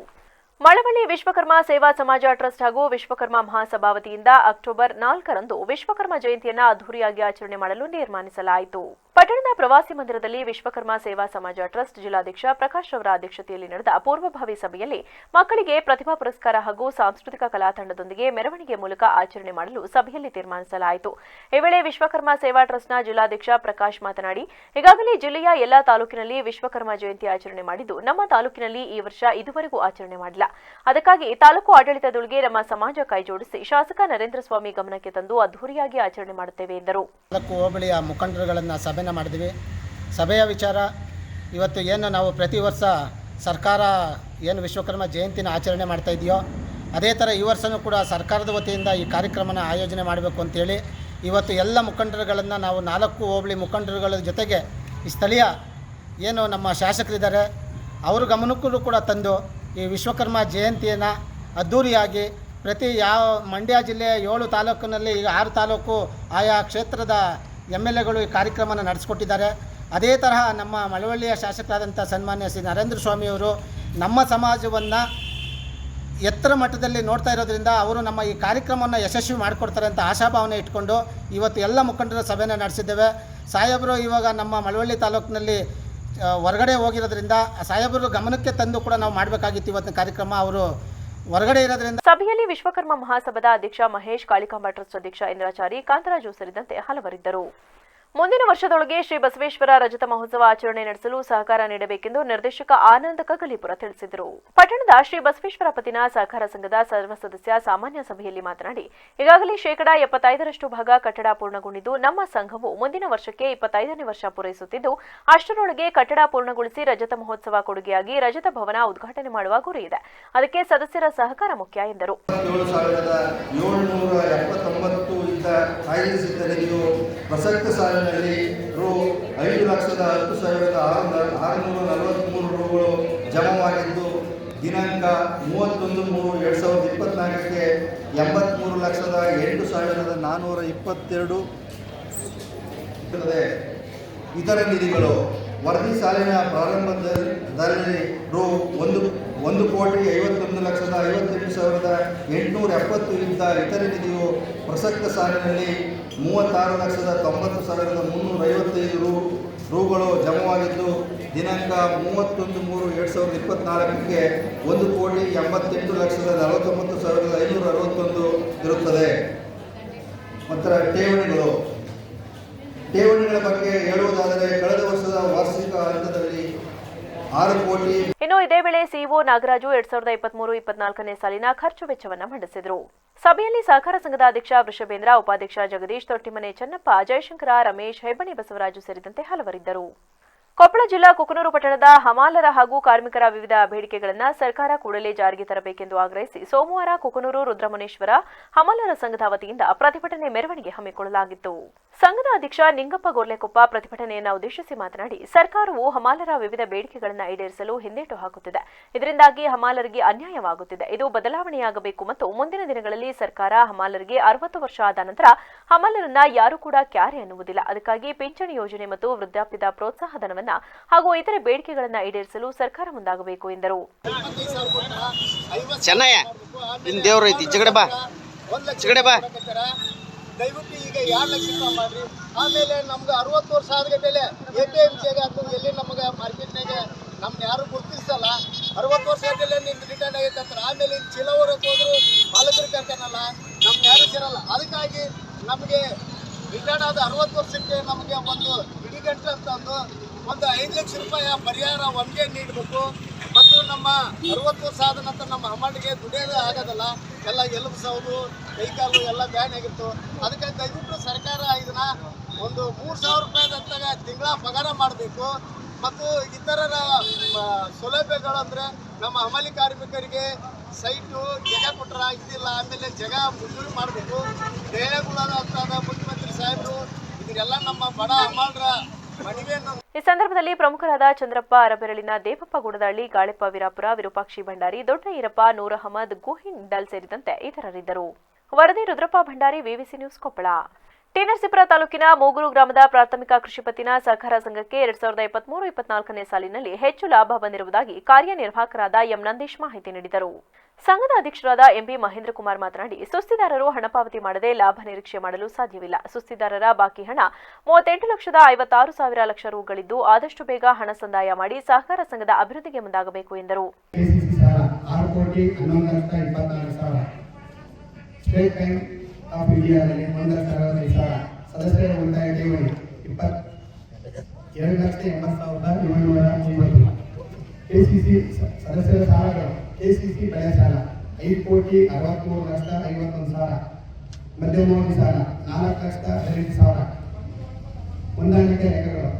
Malavalli Vishwakarma Seva Samaja trust ಹಾಗೂ ವಿಶ್ವಕರ್ಮ ಮಹಾಸಭಾ ವತಿಯಿಂದ ಅಕ್ಟೋಬರ್ 4ರಂದು ವಿಶ್ವಕರ್ಮ ಜಯಂತಿಯನ್ನು ಅದ್ದೂರಿಯಾಗಿ ಆಚರಣೆ ಮಾಡಲು ತೀರ್ಮಾನಿಸಲಾಯಿತು. ಪಟ್ಟಣದ ಪ್ರವಾಸಿ ಮಂದಿರದಲ್ಲಿ ವಿಶ್ವಕರ್ಮ ಸೇವಾ ಸಮಾಜ ಟ್ರಸ್ಟ್ ಜಿಲ್ಲಾಧ್ಯಕ್ಷ ಪ್ರಕಾಶ್ ಅವರ ಅಧ್ಯಕ್ಷತೆಯಲ್ಲಿ ನಡೆದ ಪೂರ್ವಭಾವಿ ಸಭೆಯಲ್ಲಿ ಮಕ್ಕಳಿಗೆ ಪ್ರತಿಭಾ ಪುರಸ್ಕಾರ ಹಾಗೂ ಸಾಂಸ್ಕೃತಿಕ ಕಲಾ ತಂಡದೊಂದಿಗೆ ಮೆರವಣಿಗೆ ಮೂಲಕ ಆಚರಣೆ ಮಾಡಲು ಸಭೆಯಲ್ಲಿ ತೀರ್ಮಾನಿಸಲಾಯಿತು. ಈ ವೇಳೆ ವಿಶ್ವಕರ್ಮ ಸೇವಾ ಟ್ರಸ್ಟ್ನ ಜಿಲ್ಲಾಧ್ಯಕ್ಷ ಪ್ರಕಾಶ್ ಮಾತನಾಡಿ, ಈಗಾಗಲೇ ಜಿಲ್ಲೆಯ ಎಲ್ಲಾ ತಾಲೂಕಿನಲ್ಲಿ ವಿಶ್ವಕರ್ಮ ಜಯಂತಿ ಆಚರಣೆ ಮಾಡಿದ್ದು, ನಮ್ಮ ತಾಲೂಕಿನಲ್ಲಿ ಈ ವರ್ಷ ಇದುವರೆಗೂ ಆಚರಣೆ ಮಾಡಿಲ್ಲ. ಅದಕ್ಕಾಗಿ ತಾಲೂಕು ಆಡಳಿತದೊಳಗೆ ನಮ್ಮ ಸಮಾಜ ಕೈಜೋಡಿಸಿ ಶಾಸಕ ನರೇಂದ್ರ ಸ್ವಾಮಿ ಗಮನಕ್ಕೆ ತಂದು ಅದ್ದೂರಿಯಾಗಿ ಆಚರಣೆ ಮಾಡುತ್ತೇವೆ ಎಂದರು. ಹೋಬಳಿಯ ಮುಖಂಡರುಗಳನ್ನು ಸಭೆನ ಮಾಡಿದ್ವಿ. ಸಭೆಯ ವಿಚಾರ ಇವತ್ತು ಏನು ನಾವು ಪ್ರತಿ ವರ್ಷ ಸರ್ಕಾರ ಏನು ವಿಶ್ವಕರ್ಮ ಜಯಂತಿನ ಆಚರಣೆ ಮಾಡ್ತಾ ಇದೆಯೋ ಅದೇ ಥರ ಈ ವರ್ಷವೂ ಕೂಡ ಸರ್ಕಾರದ ವತಿಯಿಂದ ಈ ಕಾರ್ಯಕ್ರಮನ ಆಯೋಜನೆ ಮಾಡಬೇಕು ಅಂತೇಳಿ ಇವತ್ತು ಎಲ್ಲ ಮುಖಂಡರುಗಳನ್ನು ನಾವು 4 ಹೋಬಳಿ ಮುಖಂಡರುಗಳ ಜೊತೆಗೆ ಈ ಸ್ಥಳೀಯ ಏನು ನಮ್ಮ ಶಾಸಕರಿದ್ದಾರೆ ಅವ್ರ ಗಮನಕ್ಕೂ ಕೂಡ ತಂದು ಈ ವಿಶ್ವಕರ್ಮ ಜಯಂತಿಯನ್ನು ಅದ್ಧೂರಿಯಾಗಿ ಪ್ರತಿ ಮಂಡ್ಯ ಜಿಲ್ಲೆಯ 7 ತಾಲೂಕಿನಲ್ಲಿ ಈಗ 6 ತಾಲೂಕು ಆಯಾ ಕ್ಷೇತ್ರದ MLAಗಳು ಈ ಕಾರ್ಯಕ್ರಮನ ನಡೆಸಿಕೊಟ್ಟಿದ್ದಾರೆ. ಅದೇ ತರಹ ನಮ್ಮ ಮಳವಳ್ಳಿಯ ಶಾಸಕರಾದಂಥ ಸನ್ಮಾನ್ಯ ಶ್ರೀ ನರೇಂದ್ರ ಸ್ವಾಮಿಯವರು ನಮ್ಮ ಸಮಾಜವನ್ನು ಎತ್ತರ ಮಟ್ಟದಲ್ಲಿ ನೋಡ್ತಾ ಇರೋದ್ರಿಂದ ಅವರು ನಮ್ಮ ಈ ಕಾರ್ಯಕ್ರಮವನ್ನು ಯಶಸ್ವಿ ಮಾಡಿಕೊಡ್ತಾರೆ ಅಂತ ಆಶಾಭಾವನೆ ಇಟ್ಕೊಂಡು ಇವತ್ತು ಎಲ್ಲ ಮುಖಂಡರ ಸಭೆಯನ್ನು ನಡೆಸಿದ್ದೇವೆ. ಸಾಹೇಬರು ಇವಾಗ ನಮ್ಮ ಮಳವಳ್ಳಿ ತಾಲೂಕಿನಲ್ಲಿ ಹೊರಗಡೆ ಹೋಗಿರೋದ್ರಿಂದ ಸಾಹೇಬರು ಗಮನಕ್ಕೆ ತಂದು ಕೂಡ ನಾವು ಮಾಡಬೇಕಾಗಿತ್ತು ಇವತ್ತಿನ ಕಾರ್ಯಕ್ರಮ. ಅವರು ಹೊರಗಡೆ ಇರೋದ್ರಿಂದ. ಸಭೆಯಲ್ಲಿ ವಿಶ್ವಕರ್ಮ ಮಹಾಸಭಾದ ಅಧ್ಯಕ್ಷ ಮಹೇಶ್, ಕಾಳಿಕಾಂಬ ಟ್ರಸ್ಟ್ ಅಧ್ಯಕ್ಷ ಇಂದ್ರಾಚಾರಿ, ಕಾಂತರಾಜು ಸೇರಿದಂತೆ ಹಲವರಿದ್ದರು. ಮುಂದಿನ ವರ್ಷದೊಳಗೆ ಶ್ರೀ ಬಸವೇಶ್ವರ ರಜತ ಮಹೋತ್ಸವ ಆಚರಣೆ ನಡೆಸಲು ಸಹಕಾರ ನೀಡಬೇಕೆಂದು ನಿರ್ದೇಶಕ ಆನಂದ್ ಕಗಲಿಪುರ ತಿಳಿಸಿದರು. ಪಟ್ಟಣದ ಶ್ರೀ ಬಸವೇಶ್ವರ ಪತ್ತಿನ ಸಹಕಾರ ಸಂಘದ ಸರ್ವ ಸದಸ್ಯ ಸಾಮಾನ್ಯ ಸಭೆಯಲ್ಲಿ ಮಾತನಾಡಿ, ಈಗಾಗಲೇ 75% ಭಾಗ ಕಟ್ಟಡ ಪೂರ್ಣಗೊಂಡಿದ್ದು, ನಮ್ಮ ಸಂಘವು ಮುಂದಿನ ವರ್ಷಕ್ಕೆ 25ನೇ ವರ್ಷ ಪೂರೈಸುತ್ತಿದ್ದು, ಅಷ್ಟರೊಳಗೆ ಕಟ್ಟಡ ಪೂರ್ಣಗೊಳಿಸಿ ರಜತ ಮಹೋತ್ಸವ ಕೊಡುಗೆಯಾಗಿ ರಜತ ಭವನ ಉದ್ಘಾಟನೆ ಮಾಡುವ ಗುರಿ ಇದೆ. ಅದಕ್ಕೆ ಸದಸ್ಯರ ಸಹಕಾರ ಮುಖ್ಯ ಎಂದರು. ಪ್ರಸಕ್ತ ಸಾಲಿನಲ್ಲಿ ರು 5,10,10,643 ರೂಗಳು ಜಮವಾಗಿದ್ದು, ದಿನಾಂಕ 31/3/2024ಕ್ಕೆ 83,08,422 ಇತರ ನಿಧಿಗಳು. ವರದಿ ಸಾಲಿನ ಪ್ರಾರಂಭದಲ್ಲಿ ರು 1,51,58,870 ಇದ್ದ ಇತರೆ ನಿಧಿಯು ಪ್ರಸಕ್ತ ಸಾಲಿನಲ್ಲಿ 36,90,355 ರೂಗಳು ಜಮವಾಗಿದ್ದು, ದಿನಾಂಕ 31/3/2024ಕ್ಕೆ 1,88,49,561 ಇರುತ್ತದೆ. ನಂತರ ಠೇವಣಿಗಳ ಬಗ್ಗೆ ಹೇಳುವುದಾದರೆ, ಕಳೆದ ವರ್ಷದ ವಾರ್ಷಿಕ ಹಂತದಲ್ಲಿ 6 ಕೋಟಿ. ಇನ್ನು ಇದೇ ವೇಳೆ ಸಿಇಒ ನಾಗರಾಜು 2023-24ನೇ ಸಾಲಿನ ಖರ್ಚು ವೆಚ್ಚವನ್ನು ಮಂಡಿಸಿದರು. ಸಭೆಯಲ್ಲಿ ಸಹಕಾರ ಸಂಘದ ಅಧ್ಯಕ್ಷ ವೃಷಭೇಂದ್ರ, ಉಪಾಧ್ಯಕ್ಷ ಜಗದೀಶ್, ತೊಟ್ಟಿಮನೆ ಚೆನ್ನಪ್ಪ, ಜಯಶಂಕರ, ರಮೇಶ್, ಹೆಬ್ಬಣಿ ಬಸವರಾಜು ಸೇರಿದಂತೆ ಹಲವರಿದ್ದರು. ಕೊಪ್ಪಳ ಜಿಲ್ಲಾ ಕುಕನೂರು ಪಟ್ಟಣದ ಹಮಾಲರ ಹಾಗೂ ಕಾರ್ಮಿಕರ ವಿವಿಧ ಬೇಡಿಕೆಗಳನ್ನು ಸರ್ಕಾರ ಕೂಡಲೇ ಜಾರಿಗೆ ತರಬೇಕೆಂದು ಆಗ್ರಹಿಸಿ ಸೋಮವಾರ ಕುಕನೂರು ರುದ್ರಮುನೇಶ್ವರ ಹಮಾಲರ ಸಂಘದ ವತಿಯಿಂದ ಪ್ರತಿಭಟನೆ ಮೆರವಣಿಗೆ ಹಮ್ಮಿಕೊಳ್ಳಲಾಗಿತ್ತು. ಸಂಘದ ಅಧ್ಯಕ್ಷ ನಿಂಗಪ್ಪ ಗೋರ್ಲೆಕೊಪ್ಪ ಪ್ರತಿಭಟನೆಯನ್ನು ಉದ್ದೇಶಿಸಿ ಮಾತನಾಡಿ, ಸರ್ಕಾರವು ಹಮಾಲರ ವಿವಿಧ ಬೇಡಿಕೆಗಳನ್ನು ಈಡೇರಿಸಲು ಹಿಂದೇಟು ಹಾಕುತ್ತಿದೆ. ಇದರಿಂದಾಗಿ ಹಮಾಲರಿಗೆ ಅನ್ಯಾಯವಾಗುತ್ತಿದೆ. ಇದು ಬದಲಾವಣೆಯಾಗಬೇಕು ಮತ್ತು ಮುಂದಿನ ದಿನಗಳಲ್ಲಿ ಸರ್ಕಾರ ಹಮಾಲರಿಗೆ 60 ವರ್ಷ ಆದ ನಂತರ ಹಮಾಲರನ್ನ ಯಾರೂ ಕೂಡ ಕ್ಯಾರೆ ಅನ್ನುವುದಿಲ್ಲ. ಅದಕ್ಕಾಗಿ ಪಿಂಚಣಿ ಯೋಜನೆ ಮತ್ತು ವೃದ್ಧಾಪ್ಯದ ಪ್ರೋತ್ಸಾಹಧನವನ್ನು ಹಾಗೂ ಇತರೆ ಬೇಡಿಕೆಗಳನ್ನು ಈಡೇರಿಸಲು ಸರ್ಕಾರ ಮುಂದಾಗಬೇಕು ಎಂದರು. ದಯವಿಟ್ಟು ಈಗ 2 ಲಕ್ಷ ರೂಪಾಯಿ ಮಾಡ್ರಿ. ಆಮೇಲೆ ನಮ್ಗೆ 60 ವರ್ಷ ಆದ್ಗಟ್ಟಲೆ APMCಗೆ ಅಥವಾ ಎಲ್ಲಿ ನಮಗೆ ಮಾರ್ಕೆಟ್ನಾಗೆ ನಮ್ಗೆ ಯಾರು ಗುರುತಿಸಲ್ಲ. 60 ವರ್ಷ ಆದ್ಮೇಲೆ ನಿಮ್ಗೆ ರಿಟರ್ನ್ ಆಗೈತೆ ಅಂತಾರೆ. ಆಮೇಲೆ ಇಲ್ಲಿ ಚಿಲವರಕ್ಕೆ ಹೋದ್ರು ಮಾಲಕರು ಕರ್ತಾನಲ್ಲ, ನಮ್ಗೆ ಯಾರು ಸೇರಲ್ಲ. ಅದಕ್ಕಾಗಿ ನಮಗೆ ರಿಟರ್ನ್ ಆದ 60 ವರ್ಷಕ್ಕೆ ನಮಗೆ ಒಂದು ಇಡಿಗಂಟು ಅಂತಂದು ಒಂದು 5 ಲಕ್ಷ ರೂಪಾಯಿ ಪರಿಹಾರ ಒಮ್ಗೆ ನೀಡಬೇಕು. ಮತ್ತು ನಮ್ಮ 60 ವರ್ಷ ಆದ ನಂತರ ನಮ್ಮ ಅಮೌಂಟ್ಗೆ ದುಡಿಯೋದು ಆಗೋದಲ್ಲ, ಎಲ್ಲ ಎಲುಬು ಸೌದು ಕೈಕಾಲು ಎಲ್ಲ ಬ್ಯಾನ್ ಆಗಿತ್ತು. ಅದಕ್ಕೆ ದಯವಿಟ್ಟು ಸರ್ಕಾರ ಇದನ್ನ ಒಂದು 3,000 ರೂಪಾಯಿದಂತಾಗ ತಿಂಗಳ ಪಗಾರ ಮಾಡಬೇಕು. ಮತ್ತು ಇತರ ಸೌಲಭ್ಯಗಳಂದರೆ ನಮ್ಮ ಹಮಾಲಿ ಕಾರ್ಮಿಕರಿಗೆ ಸೈಟು ಜಾಗ ಕೊಟ್ಟರ ಇದಿಲ್ಲ, ಆಮೇಲೆ ಜಾಗ ಮಂಜೂರು ಮಾಡಬೇಕು. ದೇಹಗಳಂತಾದ ಮುಖ್ಯಮಂತ್ರಿ ಸಾಹೇಬರು ಇದನ್ನೆಲ್ಲ ನಮ್ಮ ಬಡ ಹಮಾಲರ ಮನವಿಯನ್ನು. ಈ ಸಂದರ್ಭದಲ್ಲಿ ಪ್ರಮುಖರಾದ ಚಂದ್ರಪ್ಪ ಅರಬೆರಳಿನ, ದೇವಪ್ಪ ಗುಡದಹಳ್ಳಿ, ಗಾಳೆಪ್ಪ ವೀರಾಪುರ, ವಿರೂಪಾಕ್ಷಿ ಭಂಡಾರಿ, ದೊಡ್ಡ ಈರಪ್ಪ, ನೂರ್ ಅಹಮದ್, ಗೋಹಿನ್ ಡಲ್ ಸೇರಿದಂತೆ ಇತರರಿದ್ದರು. ವರದಿ ರುದ್ರಪ್ಪ ಭಂಡಾರಿ, ವಿವಿಸಿ ನ್ಯೂಸ್, ಕೊಪ್ಪಳ. ಟಿ. ನರಸೀಪುರ ತಾಲೂಕಿನ ಮೂಗೂರು ಗ್ರಾಮದ ಪ್ರಾಥಮಿಕ ಕೃಷಿ ಪತ್ತಿನ ಸಹಕಾರ ಸಂಘಕ್ಕೆ 2023-24ನೇ ಸಾಲಿನಲ್ಲಿ ಹೆಚ್ಚು ಲಾಭ ಬಂದಿರುವುದಾಗಿ ಕಾರ್ಯನಿರ್ವಾಹಕರಾದ ಎಂ ನಂದೀಶ್ ಮಾಹಿತಿ ನೀಡಿದರು. ಸಂಘದ ಅಧ್ಯಕ್ಷರಾದ ಎಂಬಿ ಮಹೇಂದ್ರ ಕುಮಾರ್ ಮಾತನಾಡಿ, ಸುಸ್ತಿದಾರರು ಹಣ ಪಾವತಿ ಮಾಡದೆ ಲಾಭ ನಿರೀಕ್ಷೆ ಮಾಡಲು ಸಾಧ್ಯವಿಲ್ಲ. ಸುಸ್ತಿದಾರರ ಬಾಕಿ ಹಣ 38,56,000 ಲಕ್ಷ ರೂಗಳಿದ್ದು, ಆದಷ್ಟು ಬೇಗ ಹಣ ಸಂದಾಯ ಮಾಡಿ ಸಹಕಾರ ಸಂಘದ ಅಭಿವೃದ್ಧಿಗೆ ಮುಂದಾಗಬೇಕು ಎಂದರು. ಆಫ್ ಇಂಡಿಯಾದಲ್ಲಿ 1,65,000 ಸದಸ್ಯರ ಉಳಿತಾಯ ಠೇವಣಿ 2,80,730. KCC ಸದಸ್ಯರ ಸಾಲಗಳು, KCC ಬೆಳೆ ಸಾಲ 5,63,51,000. ಮಧ್ಯಮವರ್ತಿ ಸಾಲ 4,18,000. ಹೊಂದಾಣಿಕೆ ಲೆಕ್ಕಗಳು.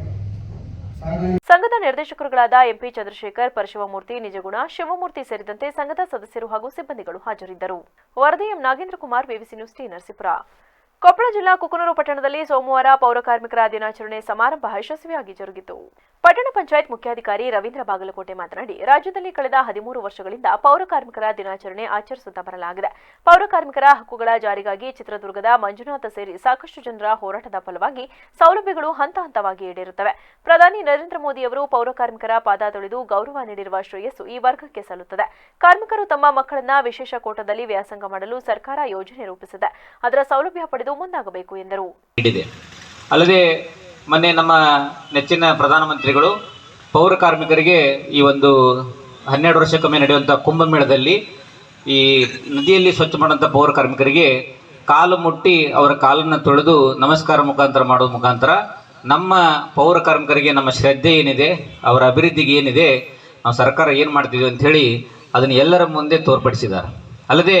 ಸಂಘದ ನಿರ್ದೇಶಕರುಗಳಾದ ಎಂಪಿ ಚಂದ್ರಶೇಖರ್, ಪರಶಿವಮೂರ್ತಿ, ನಿಜಗುಣ, ಶಿವಮೂರ್ತಿ ಸೇರಿದಂತೆ ಸಂಘದ ಸದಸ್ಯರು ಹಾಗೂ ಸಿಬ್ಬಂದಿಗಳು ಹಾಜರಿದ್ದರು. ವರದಿ M Nagendra Kumar, ವಿವಿಸಿ news, T. Narasipura. Koppal ಜಿಲ್ಲಾ ಕುಕನೂರು ಪಟ್ಟಣದಲ್ಲಿ ಸೋಮವಾರ ಪೌರ ಕಾರ್ಮಿಕರ ದಿನಾಚರಣೆ ಸಮಾರಂಭ ಯಶಸ್ವಿಯಾಗಿ ಜರುಗಿತು. ಪಟ್ಟಣ ಪಂಚಾಯತ್ ಮುಖ್ಯಾಧಿಕಾರಿ ರವೀಂದ್ರ ಬಾಗಲಕೋಟೆ ಮಾತನಾಡಿ, ರಾಜ್ಯದಲ್ಲಿ ಕಳೆದ 13 ವರ್ಷಗಳಿಂದ ಪೌರ ಕಾರ್ಮಿಕರ ದಿನಾಚರಣೆ ಆಚರಿಸುತ್ತಾ ಬರಲಾಗಿದೆ. ಪೌರ ಕಾರ್ಮಿಕರ ಹಕ್ಕುಗಳ ಜಾರಿಗಾಗಿ ಚಿತ್ರದುರ್ಗದ ಮಂಜುನಾಥ ಸೇರಿ ಸಾಕಷ್ಟು ಜನರ ಹೋರಾಟದ ಫಲವಾಗಿ ಸೌಲಭ್ಯಗಳು ಹಂತ ಹಂತವಾಗಿ ಈಡೇರುತ್ತವೆ. ಪ್ರಧಾನಿ ನರೇಂದ್ರ ಮೋದಿ ಅವರು ಪೌರ ಕಾರ್ಮಿಕರ ಪಾದ ತೊಳೆದು ಗೌರವ ನೀಡಿರುವ ಶ್ರೇಯಸ್ಸು ಈ ವರ್ಗಕ್ಕೆ ಸಲ್ಲುತ್ತದೆ. ಕಾರ್ಮಿಕರು ತಮ್ಮ ಮಕ್ಕಳನ್ನ ವಿಶೇಷ ಕೋಟದಲ್ಲಿ ವ್ಯಾಸಂಗ ಮಾಡಲು ಸರ್ಕಾರ ಯೋಜನೆ ರೂಪಿಸಿದೆ. ಅದರ ಸೌಲಭ್ಯ ಪಡೆದು ಮುಂದಾಗಬೇಕು ಎಂದರು. ಅಲ್ಲದೆ ಮೊನ್ನೆ ನಮ್ಮ ನೆಚ್ಚಿನ ಪ್ರಧಾನಮಂತ್ರಿಗಳು ಪೌರ ಕಾರ್ಮಿಕರಿಗೆ ಈ ಒಂದು 12 ವರ್ಷಕ್ಕೊಮ್ಮೆ ನಡೆಯುವಂಥ ಕುಂಭಮೇಳದಲ್ಲಿ ಈ ನದಿಯಲ್ಲಿ ಸ್ವಚ್ಛ ಮಾಡುವಂಥ ಪೌರ ಕಾರ್ಮಿಕರಿಗೆ ಕಾಲು ಮುಟ್ಟಿ ಅವರ ಕಾಲನ್ನು ತೊಳೆದು ನಮಸ್ಕಾರ ಮಾಡೋದ್ರ ಮುಖಾಂತರ ನಮ್ಮ ಪೌರ ಕಾರ್ಮಿಕರಿಗೆ ನಮ್ಮ ಶ್ರದ್ಧೆ ಏನಿದೆ, ಅವರ ಅಭಿವೃದ್ಧಿಗೆ ಏನಿದೆ, ನಾವು ಸರ್ಕಾರ ಏನು ಮಾಡ್ತಿದ್ವಿ ಅಂಥೇಳಿ ಅದನ್ನು ಎಲ್ಲರ ಮುಂದೆ ತೋರ್ಪಡಿಸಿದ್ದಾರೆ. ಅಲ್ಲದೆ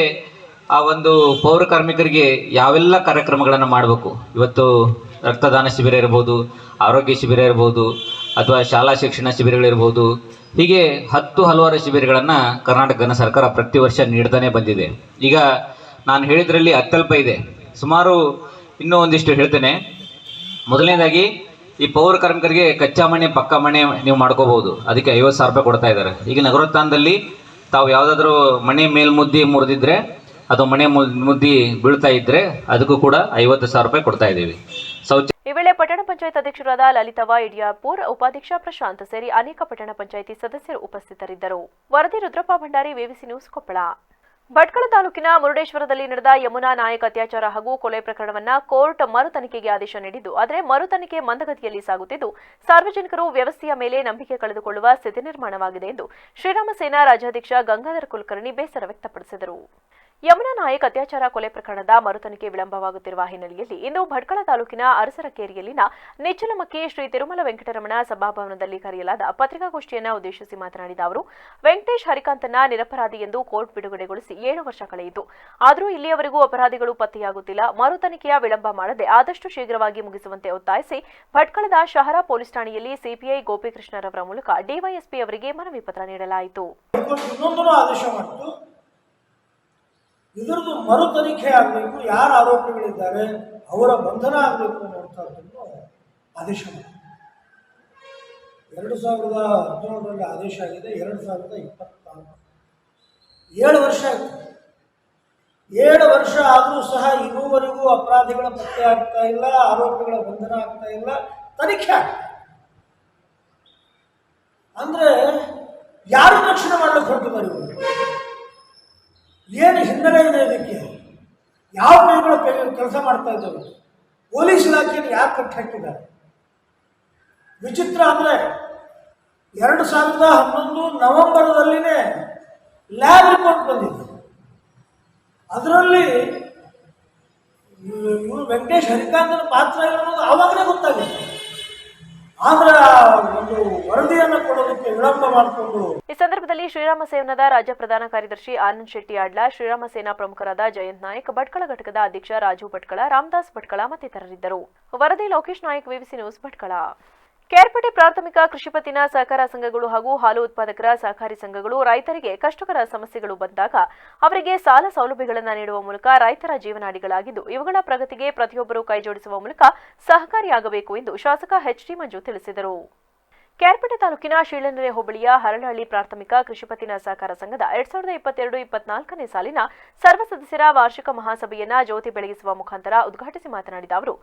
ಆ ಒಂದು ಪೌರ ಕಾರ್ಮಿಕರಿಗೆ ಯಾವೆಲ್ಲ ಕಾರ್ಯಕ್ರಮಗಳನ್ನು ಮಾಡಬೇಕು, ಇವತ್ತು ರಕ್ತದಾನ ಶಿಬಿರ ಇರ್ಬೋದು, ಆರೋಗ್ಯ ಶಿಬಿರ ಇರ್ಬೋದು, ಅಥವಾ ಶಾಲಾ ಶಿಕ್ಷಣ ಶಿಬಿರಗಳಿರ್ಬೋದು, ಹೀಗೆ ಹಲವಾರು ಶಿಬಿರಗಳನ್ನು ಕರ್ನಾಟಕ ಘನ ಸರ್ಕಾರ ಪ್ರತಿ ವರ್ಷ ನೀಡ್ತಾನೆ ಬಂದಿದೆ. ಈಗ ನಾನು ಹೇಳಿದ್ರಲ್ಲಿ ಅತ್ಯಲ್ಪ ಇದೆ, ಸುಮಾರು ಇನ್ನೂ ಒಂದಿಷ್ಟು ಹೇಳ್ತೇನೆ. ಮೊದಲನೇದಾಗಿ ಈ ಪೌರ ಕಾರ್ಮಿಕರಿಗೆ ಕಚ್ಚಾ ಮನೆ ಪಕ್ಕಾ ಮನೆ ನೀವು ಮಾಡ್ಕೋಬಹುದು, ಅದಕ್ಕೆ 50,000 ರೂಪಾಯಿ ಕೊಡ್ತಾ ಇದ್ದಾರೆ. ಈಗ ನಗರೋತ್ಥಾನದಲ್ಲಿ ತಾವು ಯಾವುದಾದ್ರೂ ಮನೆ ಮೇಲ್ಮುದ್ದಿ ಮುರಿದಿದ್ರೆ ಅಥವಾ ಮನೆ ಮುದ್ದಿ ಬೀಳ್ತಾ ಇದ್ರೆ ಅದಕ್ಕೂ ಕೂಡ 50,000 ರೂಪಾಯಿ ಕೊಡ್ತಾ ಇದ್ದೀವಿ. ಈ ವೇಳೆ ಪಟ್ಟಣ ಪಂಚಾಯತ್ ಅಧ್ಯಕ್ಷರಾದ ಲಲಿತವ್ವ ಇಡಿಯಾಪುರ್, ಉಪಾಧ್ಯಕ್ಷ ಪ್ರಶಾಂತ್ ಸೇರಿ ಅನೇಕ ಪಟ್ಟಣ ಪಂಚಾಯಿತಿ ಸದಸ್ಯರು ಉಪಸ್ಥಿತರಿದ್ದರು. ವರದಿ ರುದ್ರಪ್ಪ ಭಂಡಾರಿ, ವಿವಿಸಿ ನ್ಯೂಸ್, ಕೊಪ್ಪಳ. ಭಟ್ಕಳ ತಾಲೂಕಿನ ಮುರುಡೇಶ್ವರದಲ್ಲಿ ನಡೆದ ಯಮುನಾ ನಾಯಕ್ ಅತ್ಯಾಚಾರ ಹಾಗೂ ಕೊಲೆ ಪ್ರಕರಣವನ್ನ ಕೋರ್ಟ್ ಮರು ತನಿಖೆಗೆ ಆದೇಶ ನೀಡಿದ್ದು, ಆದರೆ ಮರು ತನಿಖೆ ಮಂದಗತಿಯಲ್ಲಿ ಸಾಗುತ್ತಿದ್ದು, ಸಾರ್ವಜನಿಕರು ವ್ಯವಸ್ಥೆಯ ಮೇಲೆ ನಂಬಿಕೆ ಕಳೆದುಕೊಳ್ಳುವ ಸ್ಥಿತಿ ನಿರ್ಮಾಣವಾಗಿದೆ ಎಂದು ಶ್ರೀರಾಮ ಸೇನಾ ರಾಜ್ಯಾಧ್ಯಕ್ಷ ಗಂಗಾಧರ ಕುಲಕರ್ಣಿ ಬೇಸರ ವ್ಯಕ್ತಪಡಿಸಿದರು. ಯಮುನಾ ನಾಯಕ್ ಅತ್ಯಾಚಾರ ಕೊಲೆ ಪ್ರಕರಣದ ಮರುತನಿಖೆ ವಿಳಂಬವಾಗುತ್ತಿರುವ ಹಿನ್ನೆಲೆಯಲ್ಲಿ ಇಂದು ಭಟ್ಕಳ ತಾಲೂಕಿನ ಅರಸರಕೇರಿಯಲ್ಲಿನ ನಿಚ್ಚಲಮಕ್ಕಿ ಶ್ರೀ ತಿರುಮಲ ವೆಂಕಟರಮಣ ಸಭಾಭವನದಲ್ಲಿ ಕರೆಯಲಾದ ಪತ್ರಿಕಾಗೋಷ್ಠಿಯನ್ನು ಉದ್ದೇಶಿಸಿ ಮಾತನಾಡಿದ ಅವರು, ವೆಂಕಟೇಶ್ ಹರಿಕಾಂತನ ನಿರಪರಾಧಿ ಎಂದು ಕೋರ್ಟ್ ಬಿಡುಗಡೆಗೊಳಿಸಿ 7 ವರ್ಷ ಕಳೆಯಿತು. ಆದರೂ ಇಲ್ಲಿಯವರೆಗೂ ಅಪರಾಧಿಗಳು ಪತ್ತೆಯಾಗುತ್ತಿಲ್ಲ. ಮರುತನಿಖೆಯ ವಿಳಂಬ ಮಾಡದೆ ಆದಷ್ಟು ಶೀಘ್ರವಾಗಿ ಮುಗಿಸುವಂತೆ ಒತ್ತಾಯಿಸಿ ಭಟ್ಕಳದ ಶಹರ ಪೊಲೀಸ್ ಠಾಣೆಯಲ್ಲಿ ಸಿಪಿಐ ಗೋಪಿಕೃಷ್ಣರವರ ಮೂಲಕ ಡಿವೈಎಸ್ಪಿ ಅವರಿಗೆ ಮನವಿ ಪತ್ರ ನೀಡಲಾಯಿತು. ಇದರದ್ದು ಮರು ತನಿಖೆ ಆಗಬೇಕು, ಯಾರು ಆರೋಪಿಗಳಿದ್ದಾರೆ ಅವರ ಬಂಧನ ಆಗಬೇಕು ಅನ್ನುವಂಥದ್ದನ್ನು ಆದೇಶ ಮಾಡಿ 2017ರಲ್ಲಿ ಆದೇಶ ಆಗಿದೆ. 2024 7 ವರ್ಷ ಆಯಿತು. 7 ವರ್ಷ ಆದರೂ ಸಹ ಇನ್ನೂವರೆಗೂ ಅಪರಾಧಿಗಳ ಪತ್ತೆ ಆಗ್ತಾ ಇಲ್ಲ, ಆರೋಪಿಗಳ ಬಂಧನ ಆಗ್ತಾ ಇಲ್ಲ, ತನಿಖೆ ಆಗ್ತಾ ಅಂದರೆ ಯಾರು ರಕ್ಷಣೆ ಮಾಡಲಿಕ್ಕೆ ಹೊರಟಿದ್ದಾರೆ ಇವರು? ಏನು ಹಿನ್ನೆಲೆ ಇದೆ ಇದಕ್ಕೆ? ಯಾವ ಕೈಗಳು ಕೆಲಸ ಮಾಡ್ತಾ ಇದ್ದಾವೆ? ಪೊಲೀಸ್ ಇಲಾಖೆಯನ್ನು ಯಾರು ಕಟ್ಟಿ ಹಾಕಿದ್ದಾರೆ? ವಿಚಿತ್ರ ಅಂದರೆ 2011 ನವೆಂಬರ್ದಲ್ಲಿನೇ ಲ್ಯಾಬ್ ರಿಪೋರ್ಟ್ ಬಂದಿದೆ. ಅದರಲ್ಲಿ ಇವರು ವೆಂಕಟೇಶ್ ಹರಿಕಾಂತನ ಪಾತ್ರ ಇರೋದು ಆವಾಗಲೇ ಗೊತ್ತಾಗಿದೆ. ಆದ್ರೆ ಒಂದು ವರದಿಯನ್ನು ಕೊಡೋದಕ್ಕೆ ವಿಳಂಬ ಮಾಡಿಕೊಂಡು. ಈ ಸಂದರ್ಭದಲ್ಲಿ ಶ್ರೀರಾಮ ಸೇನದ ರಾಜ್ಯ ಪ್ರಧಾನ ಕಾರ್ಯದರ್ಶಿ ಆನಂದ್ ಶೆಟ್ಟಿ ಆಡ್ಲ, ಶ್ರೀರಾಮ ಸೇನಾ ಪ್ರಮುಖರಾದ ಜಯಂತ್ ನಾಯಕ್, ಭಟ್ಕಳ ಘಟಕದ ಅಧ್ಯಕ್ಷ ರಾಜು ಭಟ್ಕಳ, ರಾಮದಾಸ್ ಭಟ್ಕಳ ಮತ್ತಿತರರಿದ್ದರು. ವರದಿ ಲೋಕೇಶ್ ನಾಯಕ್, ವಿವಿಸಿ ನ್ಯೂಸ್, ಭಟ್ಕಳ. ಕೇರ್ಪೇಟೆ ಪ್ರಾಥಮಿಕ ಕೃಷಿ ಪತ್ತಿನ ಸಹಕಾರ ಸಂಘಗಳು ಹಾಗೂ ಹಾಲು ಉತ್ಪಾದಕರ ಸಹಕಾರಿ ಸಂಘಗಳು ರೈತರಿಗೆ ಕಷ್ಟಕರ ಸಮಸ್ಯೆಗಳು ಬಂದಾಗ ಅವರಿಗೆ ಸಾಲ ಸೌಲಭ್ಯಗಳನ್ನು ನೀಡುವ ಮೂಲಕ ರೈತರ ಜೀವನಾಡಿಗಳಾಗಿದ್ದು, ಇವುಗಳ ಪ್ರಗತಿಗೆ ಪ್ರತಿಯೊಬ್ಬರೂ ಕೈಜೋಡಿಸುವ ಮೂಲಕ ಸಹಕಾರಿಯಾಗಬೇಕು ಎಂದು ಶಾಸಕ ಎಚ್ಡಿ ಮಂಜು ತಿಳಿಸಿದರು. ಕೇರ್ಪೇಟೆ ತಾಲೂಕಿನ ಶೀಳನೆರೆ ಹೋಬಳಿಯ ಹರಳಹಳ್ಳಿ ಪ್ರಾಥಮಿಕ ಕೃಷಿ ಪತ್ತಿನ ಸಹಕಾರ ಸಂಘದ 2022-24ನೇ ಸಾಲಿನ ಸರ್ವ ಸದಸ್ಯರ ವಾರ್ಷಿಕ ಮಹಾಸಭೆಯನ್ನ ಜ್ಯೋತಿ ಬೆಳಗಿಸುವ ಮುಖಾಂತರ ಉದ್ಘಾಟಿಸಿ ಮಾತನಾಡಿದ ಅವರು,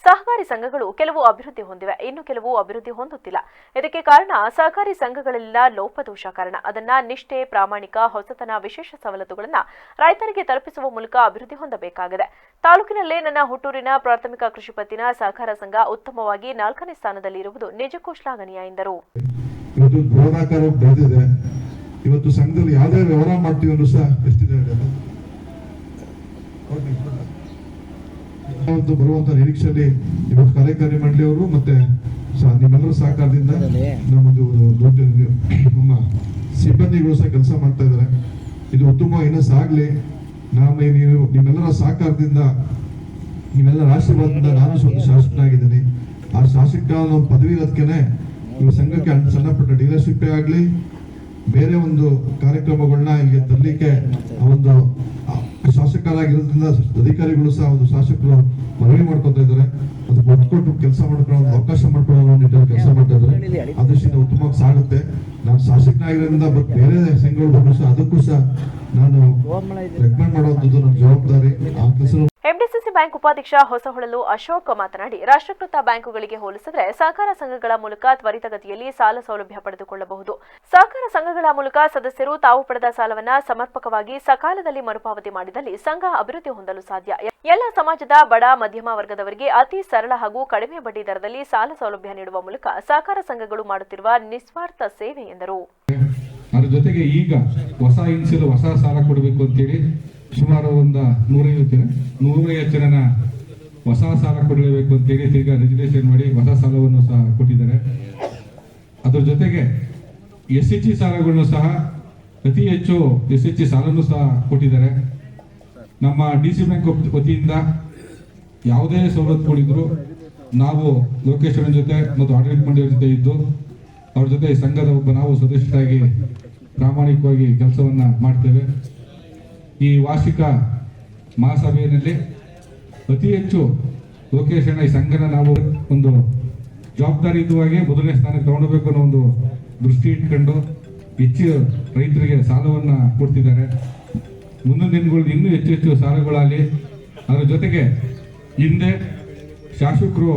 ಸಹಕಾರಿ ಸಂಘಗಳು ಕೆಲವು ಅಭಿವೃದ್ಧಿ ಹೊಂದಿವೆ, ಇನ್ನು ಕೆಲವು ಅಭಿವೃದ್ಧಿ ಹೊಂದುತ್ತಿಲ್ಲ. ಇದಕ್ಕೆ ಕಾರಣ ಸಹಕಾರಿ ಸಂಘಗಳಲ್ಲಿನ ಲೋಪದೋಷ ಕಾರಣ. ಅದನ್ನ ನಿಷ್ಠೆ, ಪ್ರಾಮಾಣಿಕ, ಹೊಸತನ, ವಿಶೇಷ ಸವಲತ್ತುಗಳನ್ನು ರೈತರಿಗೆ ತಲುಪಿಸುವ ಮೂಲಕ ಅಭಿವೃದ್ಧಿ ಹೊಂದಬೇಕಾಗಿದೆ. ತಾಲೂಕಿನಲ್ಲೇ ನನ್ನ ಹುಟ್ಟೂರಿನ ಪ್ರಾಥಮಿಕ ಕೃಷಿ ಪತ್ತಿನ ಸಹಕಾರ ಸಂಘ ಉತ್ತಮವಾಗಿ 4ನೇ ಸ್ಥಾನದಲ್ಲಿರುವುದು ನಿಜಕ್ಕೂ ಶ್ಲಾಘನೀಯ ಎಂದರು. ಇವತ್ತು ಬೃಹದಾಕಾರ ಬೆಳೆದಿದೆ. ಇವತ್ತು ಸಂಘದಲ್ಲಿ ಯಾವುದೇ ವ್ಯವಹಾರ ಮಾಡ್ತೀವಿ ಅನ್ನೂ ಸಹ ಎಷ್ಟಿದೆ ಬರುವಂತ ನಿರೀಕ್ಷೆಯಲ್ಲಿ ಇವತ್ತು ಕಾರ್ಯಕಾರಿ ಮಂಡಳಿಯವರು ಮತ್ತೆ ನಿಮ್ಮೆಲ್ಲರ ಸಹಕಾರದಿಂದ ನಮ್ಮ ಸಿಬ್ಬಂದಿಗಳು ಸಹ ಕೆಲಸ ಮಾಡ್ತಾ ಇದ್ದಾರೆ. ಇದು ಉತ್ತಮ ಇನ್ನೂ ಸಾಗಲಿ. ನೀವು ನಿಮ್ಮೆಲ್ಲರ ಸಹಕಾರದಿಂದ, ನಿಮ್ಮೆಲ್ಲರ ಆಶೀರ್ವಾದದಿಂದ ನಾನು ಸ್ವಲ್ಪ ಶಾಸಕನಾಗಿದ್ದೀನಿ. ಆ ಶಾಸಕ ಪದವಿ ಇರೋದಕ್ಕೆ ಇವು ಸಂಘಕ್ಕೆ ಸಣ್ಣ ಪುಟ್ಟ ಡೀಲರ್ಶಿಪ್ ಆಗಲಿ, ಬೇರೆ ಒಂದು ಕಾರ್ಯಕ್ರಮಗಳನ್ನ ಇಲ್ಲಿಗೆ ತರಲಿಕ್ಕೆ ಒಂದು ಶಾಸಕರಾಗಿರೋದ್ರಿಂದ ಅಧಿಕಾರಿಗಳು ಸಹ ಒಂದು ಶಾಸಕರು ಮನವಿ ಮಾಡ್ಕೊತಾ ಇದ್ದಾರೆ. ಅದಕ್ಕೆ ಒತ್ಕೊಟ್ಟು ಕೆಲಸ ಮಾಡ್ಕೊಳ್ಳೋ ಅವಕಾಶ ಮಾಡ್ಕೊಳ್ಳೋ ನಿಟ್ಟಿನಲ್ಲಿ ಕೆಲಸ ಮಾಡ್ತಾ ಇದ್ದಾರೆ. ಆ ದೃಷ್ಟಿಯಿಂದ ಉತ್ತಮವಾಗಿ ಸಾಗುತ್ತೆ. ನಾನು ಶಾಸಕನಾಗಿರೋದ್ರಿಂದ ಬೇರೆ ಸಂಘಗಳು ಬಂದರೂ ಸಹ ಅದಕ್ಕೂ ಸಹ ನಾನು ರೆಕಮೆಂಡ್ ಮಾಡುವಂಥದ್ದು ನನ್ನ ಜವಾಬ್ದಾರಿ. ಆ ಕೆಲಸ ಎಂಡಿಸಿಸಿ ಬ್ಯಾಂಕ್ ಉಪಾಧ್ಯಕ್ಷ ಹೊಸಹೊಳಲು ಅಶೋಕ್ ಮಾತನಾಡಿ, ರಾಷ್ಟ್ರೀಕೃತ ಬ್ಯಾಂಕುಗಳಿಗೆ ಹೋಲಿಸಿದರೆ ಸಹಕಾರ ಸಂಘಗಳ ಮೂಲಕ ತ್ವರಿತಗತಿಯಲ್ಲಿ ಸಾಲ ಸೌಲಭ್ಯ ಪಡೆದುಕೊಳ್ಳಬಹುದು. ಸಹಕಾರ ಸಂಘಗಳ ಮೂಲಕ ಸದಸ್ಯರು ತಾವು ಪಡೆದ ಸಾಲವನ್ನು ಸಮರ್ಪಕವಾಗಿ ಸಕಾಲದಲ್ಲಿ ಮರುಪಾವತಿ ಮಾಡಿದಲ್ಲಿ ಸಂಘ ಅಭಿವೃದ್ಧಿ ಹೊಂದಲು ಸಾಧ್ಯ. ಎಲ್ಲ ಸಮಾಜದ ಬಡ ಮಧ್ಯಮ ವರ್ಗದವರಿಗೆ ಅತಿ ಸರಳ ಹಾಗೂ ಕಡಿಮೆ ಬಡ್ಡಿ ದರದಲ್ಲಿ ಸಾಲ ಸೌಲಭ್ಯ ನೀಡುವ ಮೂಲಕ ಸಹಕಾರ ಸಂಘಗಳು ಮಾಡುತ್ತಿರುವ ನಿಸ್ವಾರ್ಥ ಸೇವೆ ಎಂದರು. ಅದರ ಜೊತೆಗೆ ಈಗ ಹೊಸ ಇನ್ಸಿಲ್ ಹೊಸ ಸಾಲ ಕೊಡಬೇಕು ಅಂತೇಳಿ ಸುಮಾರು ಒಂದು 150 ಜನ ಹೊಸ ಸಾಲ ಕೊಡಲೇಬೇಕು ಅಂತೇಳಿ ಈಗ ರಿಜಿಸ್ಟ್ರೇಷನ್ ಮಾಡಿ ಹೊಸ ಸಾಲವನ್ನು ಸಹ ಕೊಟ್ಟಿದ್ದಾರೆ. ಅದರ ಜೊತೆಗೆ SHG ಸಾಲಗಳನ್ನು ಸಹ ಅತಿ ಹೆಚ್ಚು SHG ಸಾಲನ್ನು ಸಹ ಕೊಟ್ಟಿದ್ದಾರೆ. ನಮ್ಮ DC ಬ್ಯಾಂಕ್ ವತಿಯಿಂದ ಯಾವುದೇ ಸವಲತ್ತುಗಳಿದ್ರು ನಾವು ಲೋಕೇಶ್ವರನ ಜೊತೆ ಮತ್ತು ಆಡಳಿತ ಮಂಡಳಿಯ ಜೊತೆ ಇದ್ದು ಅವ್ರ ಜೊತೆ ಸಂಘದ ನಾವು ಸದಸ್ಯರಾಗಿ ಪ್ರಾಮಾಣಿಕವಾಗಿ ಕೆಲಸವನ್ನ ಮಾಡ್ತೇವೆ. ಈ ವಾರ್ಷಿಕ ಮಹಾಸಭೆಯಲ್ಲಿ ಅತಿ ಹೆಚ್ಚು ಲೋಕೇಶನ ಈ ಸಂಘನ ನಾವು ಒಂದು ಜವಾಬ್ದಾರಿಯುತವಾಗಿ ಮೊದಲನೇ ಸ್ಥಾನಕ್ಕೆ ತಗೊಂಡಬೇಕು ಅನ್ನೋ ಒಂದು ದೃಷ್ಟಿ ಇಟ್ಕೊಂಡು ಹೆಚ್ಚು ರೈತರಿಗೆ ಸಾಲವನ್ನು ಕೊಡ್ತಿದ್ದಾರೆ. ಮುಂದಿನ ದಿನಗಳಲ್ಲಿ ಇನ್ನೂ ಹೆಚ್ಚು ಸಾಲಗಳಾಗಲಿ. ಅದರ ಜೊತೆಗೆ ಹಿಂದೆ ಶಾಸಕರು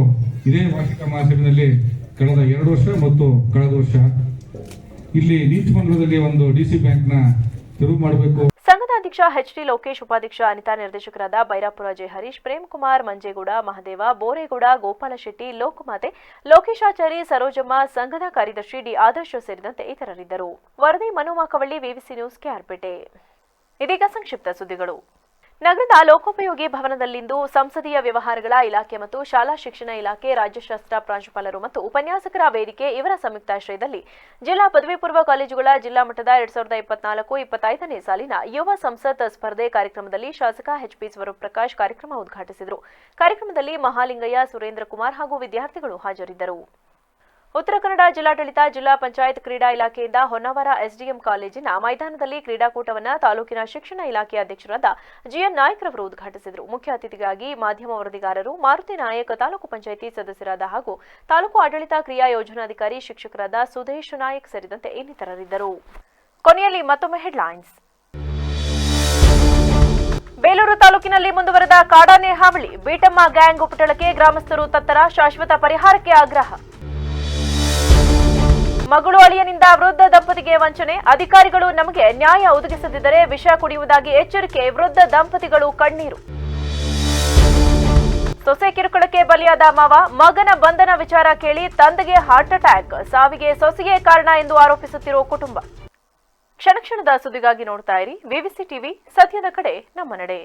ಇದೇ ವಾರ್ಷಿಕ ಮಹಾಸಭೆಯಲ್ಲಿ ಕಳೆದ 2 ವರ್ಷ ಮತ್ತು ಕಳೆದ ವರ್ಷ ಇಲ್ಲಿ ನೀತಿಮಂಡಲದಲ್ಲಿ ಒಂದು DC ಬ್ಯಾಂಕ್ನ ತೆರವು ಮಾಡಬೇಕು. ಸಂಘದ ಅಧ್ಯಕ್ಷ ಎಚ್ಡಿ ಲೋಕೇಶ್, ಉಪಾಧ್ಯಕ್ಷ ಅನಿತಾ, ನಿರ್ದೇಶಕರಾದ ಬೈರಾಪುರ ಜೆ ಹರೀಶ್, ಪ್ರೇಮ್ ಕುಮಾರ್, ಮಂಜೇಗೌಡ, ಮಹದೇವ, ಬೋರೇಗೌಡ, ಗೋಪಾಲ ಶೆಟ್ಟಿ, ಲೋಕಮಾತೆ, ಲೋಕೇಶಾಚಾರಿ, ಸರೋಜಮ್ಮ, ಸಂಘದ ಕಾರ್ಯದರ್ಶಿ ಡಿ ಆದರ್ಶ ಸೇರಿದಂತೆ ಇತರರಿದ್ದರು. ವರದಿ ಮನು ಮಾಕವಳ್ಳಿ, ವಿವಿಸಿ ನ್ಯೂಸ್, ಕೇರ್ಪೇಟೆ. ಇದೀಗ ಸಂಕ್ಷಿಪ್ತ ಸುದ್ದಿಗಳು. ನಗರದ ಲೋಕೋಪಯೋಗಿ ಭವನದಲ್ಲಿಂದು ಸಂಸದೀಯ ವ್ಯವಹಾರಗಳ ಇಲಾಖೆ ಮತ್ತು ಶಾಲಾ ಶಿಕ್ಷಣ ಇಲಾಖೆ, ರಾಜ್ಯಶಾಸ್ತ್ರ ಪ್ರಾಂಶುಪಾಲರು ಮತ್ತು ಉಪನ್ಯಾಸಕರ ವೇದಿಕೆ ಇವರ ಸಂಯುಕ್ತಾಶ್ರಯದಲ್ಲಿ ಜಿಲ್ಲಾ ಪದವಿ ಪೂರ್ವ ಕಾಲೇಜುಗಳ ಜಿಲ್ಲಾ ಮಟ್ಟದ 2024-25ನೇ ಸಾಲಿನ ಯುವ ಸಂಸತ್ ಸ್ಪರ್ಧೆ ಕಾರ್ಯಕ್ರಮದಲ್ಲಿ ಶಾಸಕ ಎಚ್ಪಿ ಸ್ವರೂಪಪ್ರಕಾಶ್ ಕಾರ್ಯಕ್ರಮ ಉದ್ಘಾಟಿಸಿದರು. ಕಾರ್ಯಕ್ರಮದಲ್ಲಿ ಮಹಾಲಿಂಗಯ್ಯ, ಸುರೇಂದ್ರ ಕುಮಾರ್ ಹಾಗೂ ವಿದ್ಯಾರ್ಥಿಗಳು ಹಾಜರಿದ್ದರು. ಉತ್ತರ ಕನ್ನಡ ಜಿಲ್ಲಾಡಳಿತ, ಜಿಲ್ಲಾ ಪಂಚಾಯತ್ ಕ್ರೀಡಾ ಇಲಾಖೆಯಿಂದ ಹೊನ್ನಾವರ ಎಸ್ಡಿಎಂ ಕಾಲೇಜಿನ ಮೈದಾನದಲ್ಲಿ ಕ್ರೀಡಾಕೂಟವನ್ನು ತಾಲೂಕಿನ ಶಿಕ್ಷಣ ಇಲಾಖೆ ಅಧ್ಯಕ್ಷರಾದ ಜಿಎನ್ ನಾಯ್ಕರವರು ಉದ್ಘಾಟಿಸಿದರು. ಮುಖ್ಯ ಅತಿಥಿಗಾಗಿ ಮಾಧ್ಯಮ ವರದಿಗಾರರು ಮಾರುತಿ ನಾಯಕ್, ತಾಲೂಕು ಪಂಚಾಯಿತಿ ಸದಸ್ಯರಾದ ಹಾಗೂ ತಾಲೂಕು ಆಡಳಿತ ಕ್ರಿಯಾ ಯೋಜನಾಧಿಕಾರಿ ಶಿಕ್ಷಕರಾದ ಸುದೇಶ್ ನಾಯಕ್ ಸೇರಿದಂತೆ ಇನ್ನಿತರರಿದ್ದರು. ಕೊನೆಯಲ್ಲಿ ಮತ್ತೊಮ್ಮೆ ಹೆಡ್ಲೈನ್ಸ್. ಬೇಲೂರು ತಾಲೂಕಿನಲ್ಲಿ ಮುಂದುವರೆದ ಕಾಡಾನೆ ಹಾವಳಿ, ಬೀಟಮ್ಮ ಗ್ಯಾಂಗ್ ಉಪಟಳಕ್ಕೆ ಗ್ರಾಮಸ್ಥರು ತತ್ತರ, ಶಾಶ್ವತ ಪರಿಹಾರಕ್ಕೆ ಆಗ್ರಹ. ಮಗಳು ಅಳಿಯನಿಂದ ವೃದ್ಧ ದಂಪತಿಗೆ ವಂಚನೆ, ಅಧಿಕಾರಿಗಳು ನಮಗೆ ನ್ಯಾಯ ಒದಗಿಸದಿದ್ದರೆ ವಿಷ ಕುಡಿಯುವುದಾಗಿ ಎಚ್ಚರಿಕೆ, ವೃದ್ಧ ದಂಪತಿಗಳು ಕಣ್ಣೀರು. ಸೊಸೆ ಕಿರುಕುಳಕ್ಕೆ ಬಲಿಯಾದ ಮಾವ, ಮಗನ ಬಂಧನ ವಿಚಾರ ಕೇಳಿ ತಂದೆಗೆ ಹಾರ್ಟ್ ಅಟ್ಯಾಕ್, ಸಾವಿಗೆ ಸೊಸೆಯೇ ಕಾರಣ ಎಂದು ಆರೋಪಿಸುತ್ತಿರುವ ಕುಟುಂಬ. ಕ್ಷಣ ಕ್ಷಣದ ಸುದ್ದಿಗಾಗಿ ನೋಡ್ತಾ ಇರಿ ವಿವಿಸಿ ಟಿವಿ, ಸತ್ಯದ ಕಡೆ ನಮ್ಮ ನಡೆ.